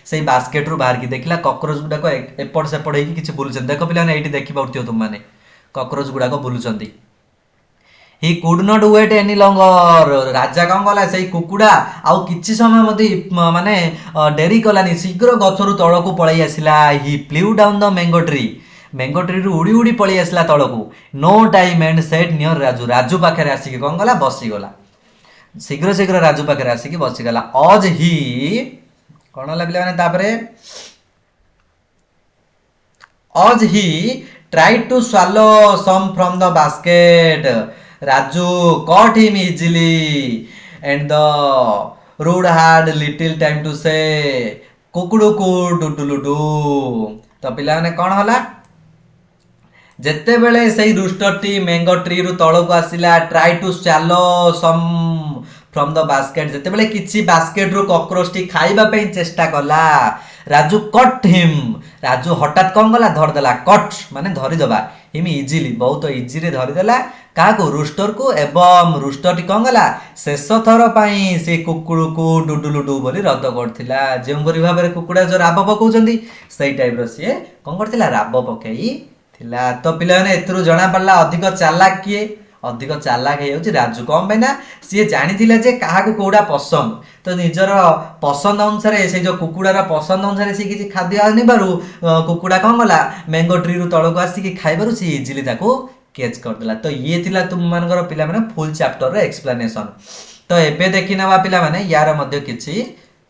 से बास्केट रु बाहर की देखला कॉकरोच गुडा को एपड़ सेपड़ हेकी किछि बुलुचंदी देखो पिले माने एठी देखि पाउथियो तुम माने कॉकरोच गुडा को बुलुचंदी he could not wait any longer राजा कौन गला से कुकुड़ा आउ किछि समय मते माने डेरी कलानी शीघ्र गछरु तळकू पळै आसिला he flew down the mango tree रु उड़ी उड़ी पळै आसिला तळकू no time and sat near Raju Raju पाखरे आसिकी कौन गला बसी गला शीघ्र शीघ्र राजू पाखरे आसिकी बसी गला अज ही कौन हला पिला माने तापरे as he tried to swallow some from the basket Raju caught him easily and the Rude had little time to say कुकुड़ुकु डुडुलुडु तो पिला ने कौन हला जेते बेले सही रुष्टटी मैंगो ट्री रु तळको आसिला try to swallow some from the basket जेते बेले किछि बास्केट रु कॉकरोच टी खाइबा पे चेष्टा कला राजू कट हिम राजू हठात कौन गला धर देला कट माने धरी दबा हिम इजिली बहुत इजी रे धरी देला काको रूस्टर को एवं रूस्टर टी कौन गला शेष थर पाई से कुकुड़ को डुडुलुडु बोली रद्द करथिला जेउ परि भाबरे कुकुड़ा जो राब पकौचंदी सही टाइप रो से कौन करथिला राब पकई थिला तो पिला ने एतरु जणा पड़ला अधिक चालाक किए अधिक चालाक हे होची राजू कौन बेना सी जानिथिला जे काहाको कोडा पसंद तो निजर पसंद अनुसार से जो कुकुड़ार पसंद अनुसार सी किसी खाद्य आनि बारू कुकुड़ा कौन गला मैंगो ट्री रु तळको आसिकी खाइबारु सी इजिली ताको कैच करदेला तो ये थिला तुम मानकर पिला माने फुल चैप्टर रे एक्सप्लेनेशन तो एबे देखि नवा पिला माने यार मध्य किछि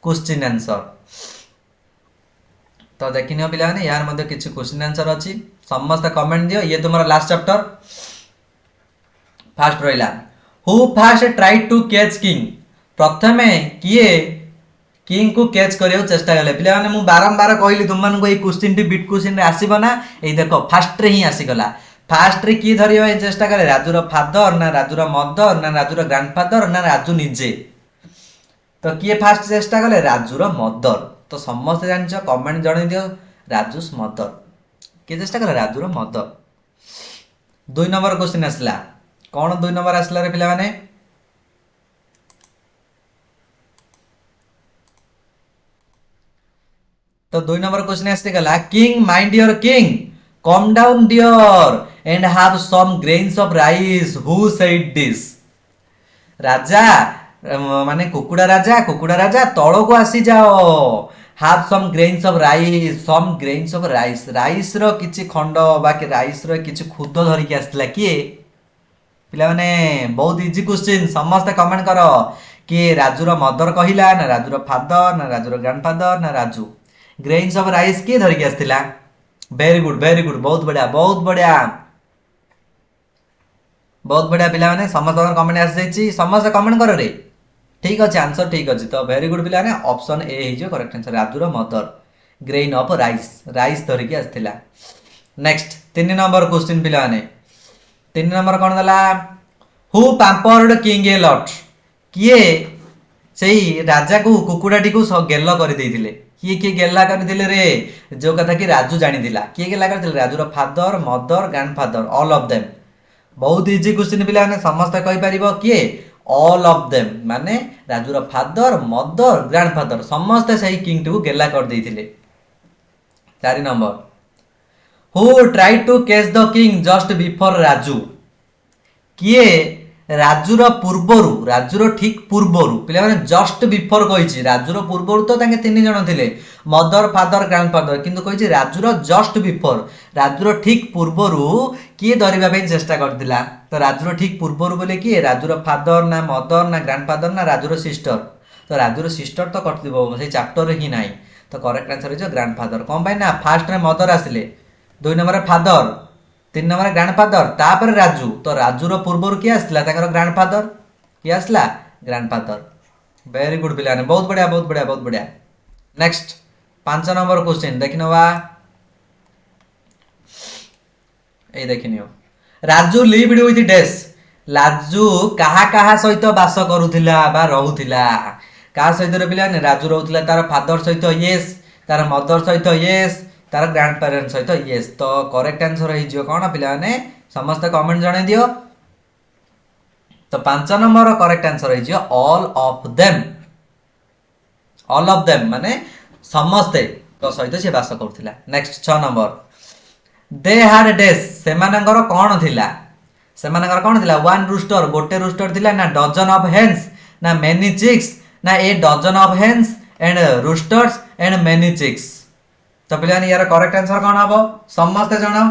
क्वेश्चन आंसर तो देखि न पिला माने यार मध्य किछि क्वेश्चन आंसर अछि समस्त कमेंट दियो ये तुम्हारा लास्ट चैप्टर फास्ट रहिला who fast tried to catch king प्रथमे किए किंग को कैच करियो चेष्टा गले पिला माने मु बारंबार कहली तुम मान को ए क्वेश्चन टी बिट क्वेश्चन रे आसीबो ना ए देखो फास्ट रे ही आसी गला फास्ट रे की धरियो ए चेष्टा करे राजूर फादर ना राजूर मदर ना राजूर ग्रैंडफादर ना राजू निजे तो किए फास्ट चेष्टा कले राजूर मदर तो समस्त जानछ कमेंट जणे दियो राजूस मदर के चेष्टा करे राजूर मदर 2 नंबर क्वेश्चन आसला कौन 2 नंबर आसला रे पिला माने तो 2 नंबर क्वेश्चन आसे गला king mind your king come down dear and have some grains of rice who said this राजा माने कुकुड़ा राजा तळ को आसी जाओ have some grains of rice rice रो किछि खंड बाकी राइस रो किछि खुद धरि के आसला किए पिला माने बहुत इजी क्वेश्चन समस्त कमेंट करो कि राजू रो मदर कहिला ना राजू रो फादर ना राजू रो ग्रैंडफादर ना राजू ग्रेन्स ऑफ राइस किए धरि के आसतिला वेरी गुड बहुत बढ़िया पिला माने समस्त कमेंट आसी जाइछि समस्त कमेंट करो रे ठीक अछि आंसर ठीक अछि तो वेरी गुड पिला माने ऑप्शन ए हे जो correct answer Rajur mother grain of rice धरि के आसतिला नेक्स्ट 3 नंबर क्वेश्चन पिला माने 3 नंबर कोन दला who pampered king a lot किए सेही राजा को कुकुडाटी को गेल्लो कर देइथिले किए गेला करथिले रे जो कथा कि राजू जानि दिला किए गेला करथिले Rajur father mother grandfather all of them बहुत इजी क्वेश्चन पिला माने समस्त कहि परिबो किए ऑल ऑफ देम माने राजूर फादर मदर ग्रैंडफादर समस्त सही किंग टू गेला कर देइथिले 4 number who tried to catch the king just before Raju किए राजूर पूर्वरु राजूर ठीक पूर्वरु पिला माने जस्ट बिफोर कहिछि राजूर पूर्वरु तो तांके 3 जण थिले मदर फादर ग्रैंडफादर किंतु कहिछि राजूर जस्ट बिफोर राजूर ठीक पूर्वरु किए धरिबा पे चेष्टा करदिला तो राजूर ठीक पूर्वरु बोले किए राजूर फादर ना मदर ना ग्रैंडफादर ना राजूर सिस्टर तो राजूर सिस्टर तो करदिबो से चैप्टर रे ही नाही तो करेक्ट आंसर इज ग्रैंडफादर कोन भाई ना फर्स्ट रे मदर आसिले 2 नंबर फादर 3 नंबर ग्रैंडफादर तापर राजू तो राजूर पूर्वरु किए आसला ताकर ग्रैंडफादर किए आसला ग्रैंडफादर वेरी गुड पिलाने बहुत बढ़िया नेक्स्ट 5 नंबर क्वेश्चन देखिनवा ए देखिनियो Raju lived with dash Raju कहा कहा सहित बास करूथिला बा रहुथिला कहा सहित रे पिला राजू रहुथिला तार फादर सहित यस तार मदर सहित यस तार ग्रैंड पेरेंट्स सहित यस तो करेक्ट आंसर है जियो कोन पिला माने समस्त कमेंट जणे दियो तो 5 नंबर करेक्ट आंसर है जियो ऑल ऑफ देम माने समस्ते तो सहित से बास करूथिला नेक्स्ट 6 नंबर दे हैड डेस सेमानंगर कोन थिला सेमानंगर कोन थिला वन रूस्टर गोटे रूस्टर थिला ना डजन ऑफ हेन्स ना मेनी चिक्स ना a dozen of hens and roosters and many chicks तो पिलानी यार करेक्ट आंसर कोन हबो समस्त जणाओ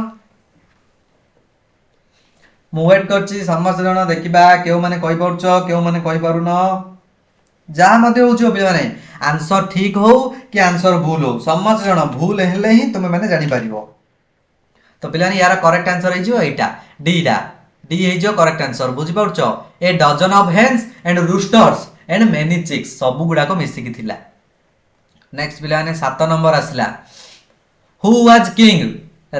मु वेट करछि समस्त जण देखिबा केउ माने कहि परछो केउ माने कहि पारुनो जा मध्ये होउछो पिला माने आंसर ठीक हो कि आंसर भूल हो समस्त जण भूल हेले ही तुमे माने जानि परिबो तो पिलानी यार करेक्ट आंसर है जो एटा डी दा डी है जो करेक्ट आंसर बुझि परछो a dozen of hens and roosters and many chicks सब गुडा को मिसी की थिला नेक्स्ट पिलाने 7 नंबर आसला हु वाज किंग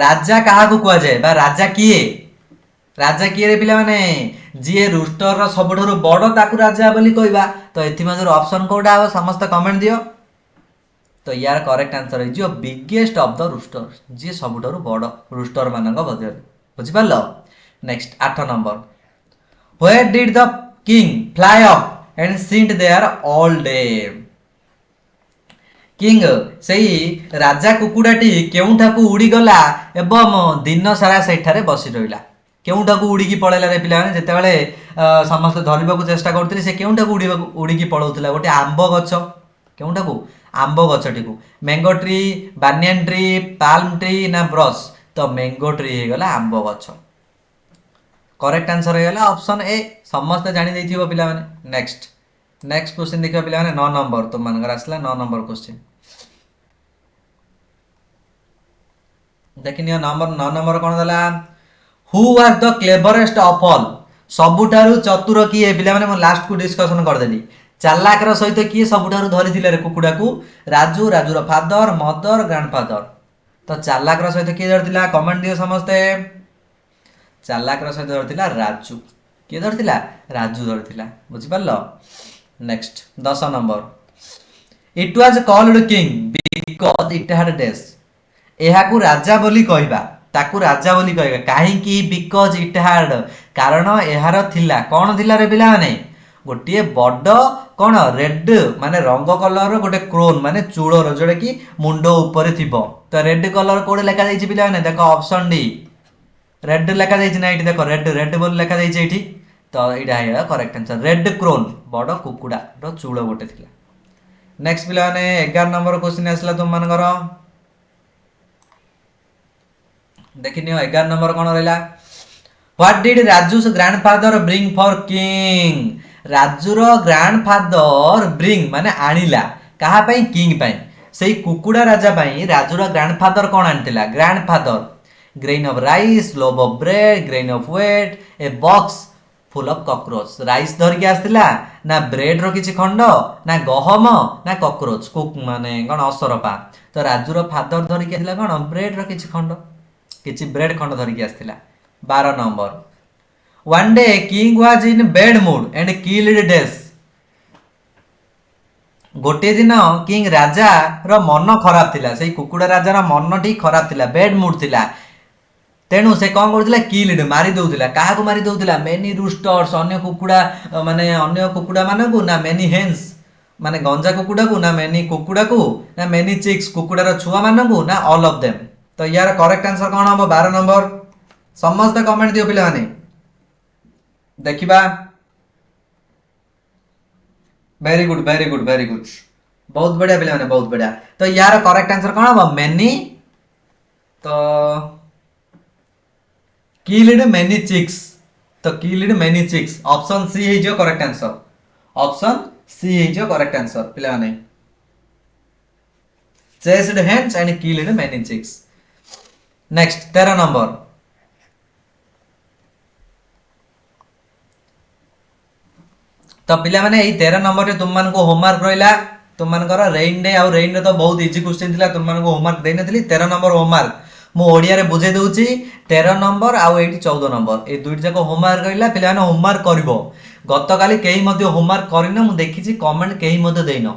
राजा काहा को कुआ जाय बा राजा किए रे पिला माने जी रूस्टर रो सबठरो बड़ ताकू राजा बोली कहबा तो एथि मजर ऑप्शन कोडा हो समस्त कमेंट दियो तो यार करेक्ट आंसर है जो बिगेस्ट ऑफ द रूस्टर जी सबठरो बड़ रूस्टर मानक बदल बुझि पालो next 8 number where did the king fly up and sit there all day king सेई राजा कुकुडाटी केउठाकू उड़ी गला एवं दिन सारा सेठारे बसी रहिला केउठाकू उड़ी की पळेला रे पिला माने जेते बेले समस्त धरिबा को चेष्टा करथि से केउठाकू उड़ी की पळौतला गोटे आंबो गछ केउठाकू आंबो गछटिकू mango tree banyan tree palm tree ना ब्रश तो मैंगो ट्री हे गला आंबो गछ करेक्ट आंसर हे गला ऑप्शन ए समस्त जानि दैथिबो पिला माने नेक्स्ट क्वेश्चन देखिबा पिला माने 9 नंबर तुम मानकर आसला 9 नंबर क्वेश्चन देखिनियो नंबर 9 नंबर कोन दला who was the cleverest of all सबुठारु चतुर किए पिला माने म लास्ट को डिस्कशन कर देली चालाक रो सहित किए सबुठारु धरि थिले रे कुकुडा को राजू रो फादर मदर ग्रैंडफादर तो चालाक रो सहित किए धरतिला कमेंट दियो समस्ते चालाक रो सहित धरतिला राजू किए धरतिला राजू धरतिला बुझि पारलो next 10 number it was called king because it had dash एहाकू राजा बोली कहबा ताकू राजा बोली कहबा काहे कि बिकॉज़ इट हैड कारण एहार थिला कोन थिला रे पिला माने गोटे बड़ कोन रेड माने रंग कलर गोटे क्रोन माने चूड़र जोडे कि मुंडो ऊपर थिबो तो रेड कलर कोडे लेखा जाईची पिला माने देखो ऑप्शन डी रेड लेखा जाईची ना एठी देखो रेड बोली लेखा जाईची एठी तो एटा है करेक्ट आंसर रेड क्रोन बड़ कुकुडा रो चूड़ गोटे थिला नेक्स्ट पिला माने 11 नंबर क्वेश्चन आसला तुम मानकर देखिनियो 11 नंबर कोन रहला what did Raju's grandfather bring for king Rajur grandfather bring माने आनिला कहा पई किंग पई सेई कुकुडा राजा पई राजूर ग्रैंडफादर कोन आनतिला grandfather grain of rice loaf of bread grain of wheat a box full of cockroach rice धर के आस्तिला ना ब्रेड रो किछि खंड ना गहम ना कॉकरोच कुक माने कोन असरपा तो राजूर फादर धर के आस्तिला कोन ब्रेड रो किछि खंड किछि ब्रेड खंड धर के आस्तिला 12 number one day king was in bad mood and killed dash गोटे दिन किंग राजा रो मन खराब थिला सेई कुकुडा राजा रो मन ठीक खराब थिला बैड मूड थिला तेणु से कौन करथिला किल्ड मारी दउथिला काहा को मारी दउथिला मेनी रूस्टर्स अन्य कुकुडा माने को ना मेनी हेन्स माने गंजा कुकुडा को ना मेनी कुकुडा को ना मेनी चिक्स कुकुडा रो छुआ माने को ना ऑल ऑफ देम तो यार करेक्ट आंसर कोन हबो 12 नंबर समस्त कमेंट दियो पिला माने देखिबा वेरी गुड बहुत बढ़िया पिला माने बहुत बढ़िया तो यार करेक्ट आंसर कोन हबो मेनी तो किल्ड मेनी चिक्स तो killed many chicks option C है जो करेक्ट आंसर ऑप्शन सी है जो करेक्ट आंसर पिला माने chased hens and killed many chicks next 13 number तो पिला माने 13 नंबर रे तुम मान को होमवर्क रहिला तुमମାନଙ୍କର रेन डे आउ रेन रे तो बहुत इजी क्वेश्चन थिला तुमମାନଙ୍କୁ होमवर्क देई नथिली 13 नंबर होमवर्क मु ओडिया रे बुझे दउची 13 नंबर आउ एठी 14 नंबर ए दुईट जाको होमवर्क कइला पिला माने होमवर्क करबो गतकाली केही मध्ये होमवर्क करिन मु देखिची कमेंट केही मध्ये देइनो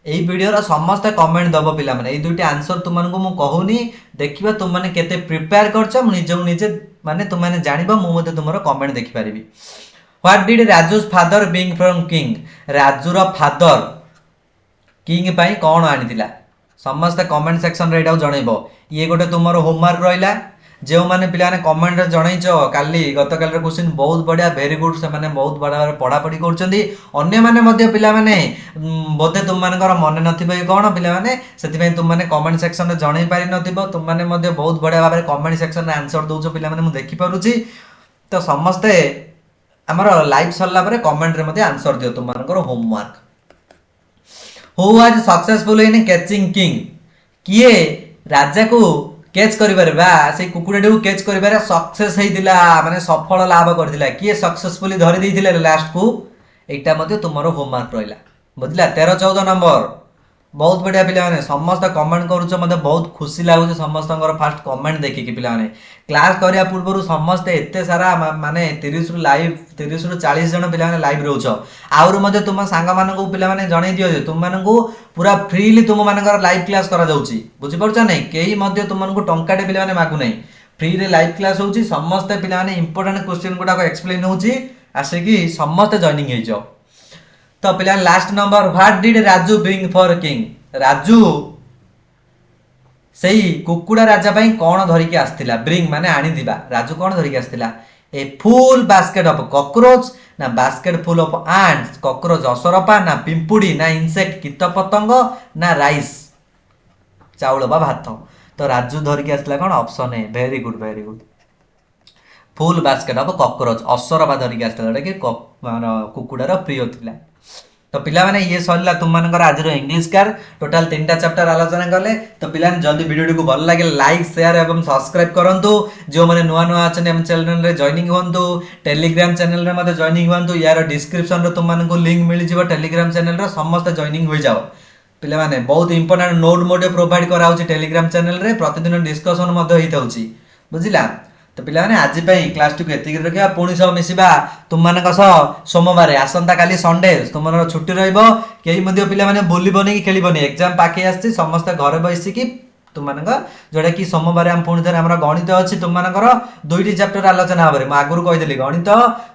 एई वीडियो रा समस्त कमेंट दबो पिला माने एई दुईटी आंसर तुमମାନଙ୍କୁ मु कहूनी देखिबा तुम माने केते प्रिपेयर करछ मु निजे माने तुम माने जानिबा मु मध्ये तुमरो कमेंट देखि परिबी what did Raju's father bring from king राजूर फादर किंग पाई कौन आनिथिला समस्त कमेंट सेक्शन रे एटाउ जणैबो ये गोटे तुमरो होमवर्क रहिला जो माने पिला ने कमेंट रे जणैछो काली गतकाल रे क्वेश्चन बहुत बढ़िया वेरी गुड से माने बहुत बड़ा पढ़ा पढ़ी करछंती अन्य माने मध्ये पिला माने बोधे तुम मानकर मन नथिबे कोन पिला माने सेति पई तुम माने कमेंट सेक्शन रे जणै पारि नथिबो तुम माने मध्ये बहुत बढ़िया भाबरे कमेंट सेक्शन रे आंसर दउछो पिला माने मु देखि पारुची तो समस्त हमर लाइव सरला परे कमेंट रे मध्ये आंसर दियो तुम मानकर homework who was successful in catching king किए राजा को कैच करिबारे बा से कुकुडा को कैच करिबारे सक्सेस हेतिला माने सफल लाभ करथिला किए सक्सेसफुली धरि देथिले लास्ट को एटा मध्ये तुमरो होमवर्क रहिला बुझला 13 14 नंबर बहुत बढ़िया पिला माने समस्त कमेंट करूछ मते बहुत खुशी लागुछ समस्तଙ୍କର फास्ट कमेंट देखि कि पिला माने क्लास करिया पूर्वरु समस्त एते सारा माने 30 रु लाइव 30 रु 40 जण पिला माने लाइव रहउछ आउर मते तुम सांगा मानकु पिला माने जणै दियो जे तुम मानकु पूरा फ्रीली तुम मानकर लाइव क्लास करा जाउची बुझि परछ नै केही मध्ये तुम मानकु टंकाटे पिला माने मागु नै फ्री रे लाइव क्लास होउची समस्त पिला माने इंपोर्टेंट क्वेश्चन गुडा को एक्सप्लेन होउची आसे कि समस्त जॉइनिंग हे जाओ तो पिला last number what did Raju bring for king Raju सेही कुकुडा राजा पई कोन धरि के आस्थिला ब्रिंग माने आनी दिबा राजू कोन धरि के आस्थिला a full basket of cockroach ना basket full of ants cockroach असरपा ना पिंपुडी ना इंसेक्ट कीट पतंग ना राइस चाउल बा भात तो राजू धरि के आस्थिला कोन option a very good full basket of cockroach असरपा धरि के आस्थिला कि कुकुडार प्रिय थिला तो पिला माने ये सरला तुम मानकर आज रो इंग्लिश कार टोटल 3टा चैप्टर आलोचना करले तो पिला ने जल्दी वीडियो को भल लागे लाइक शेयर एवं सब्सक्राइब करंतु जो माने नुवा नुवा अछन हम चैनल रे जॉइनिंग होंतु टेलीग्राम चैनल रे मते जॉइनिंग होंतु यार डिस्क्रिप्शन रे तुम मानन को लिंक मिल जिवो टेलीग्राम चैनल रे समस्त जॉइनिंग होई जाओ पिला माने बहुत इंपोर्टेंट नोट मोड प्रोवाइड करा होची टेलीग्राम चैनल रे प्रतिदिन डिस्कशन मते होई थाउची बुझिला तो पिला माने आज पई क्लास टू एतिक रखिया पुणी सब मिसिबा तुम मानक सह सोमवार आसंता काली संडे तुमरो छुट्टी रहइबो केही मध्ये पिला माने बोलिबोनी कि खेलिबोनी एग्जाम पाके आस्ती समस्त घर बइसी कि तुम मानक जोडा कि सोमवार हम पुणी थरे हमरा गणित अछि तुम मानकर दुईटी चैप्टर आलोचना हबरे म आगुर कहि देली गणित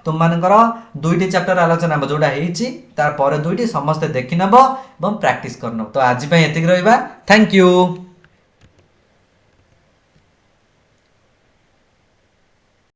तुम मानकर दुईटी चैप्टर आलोचना हबो जोडा हेइछि तार पर दुईटी समस्त देखि नबो एवं प्रैक्टिस करनो तो आज पई एतिक रहइबा थैंक यू।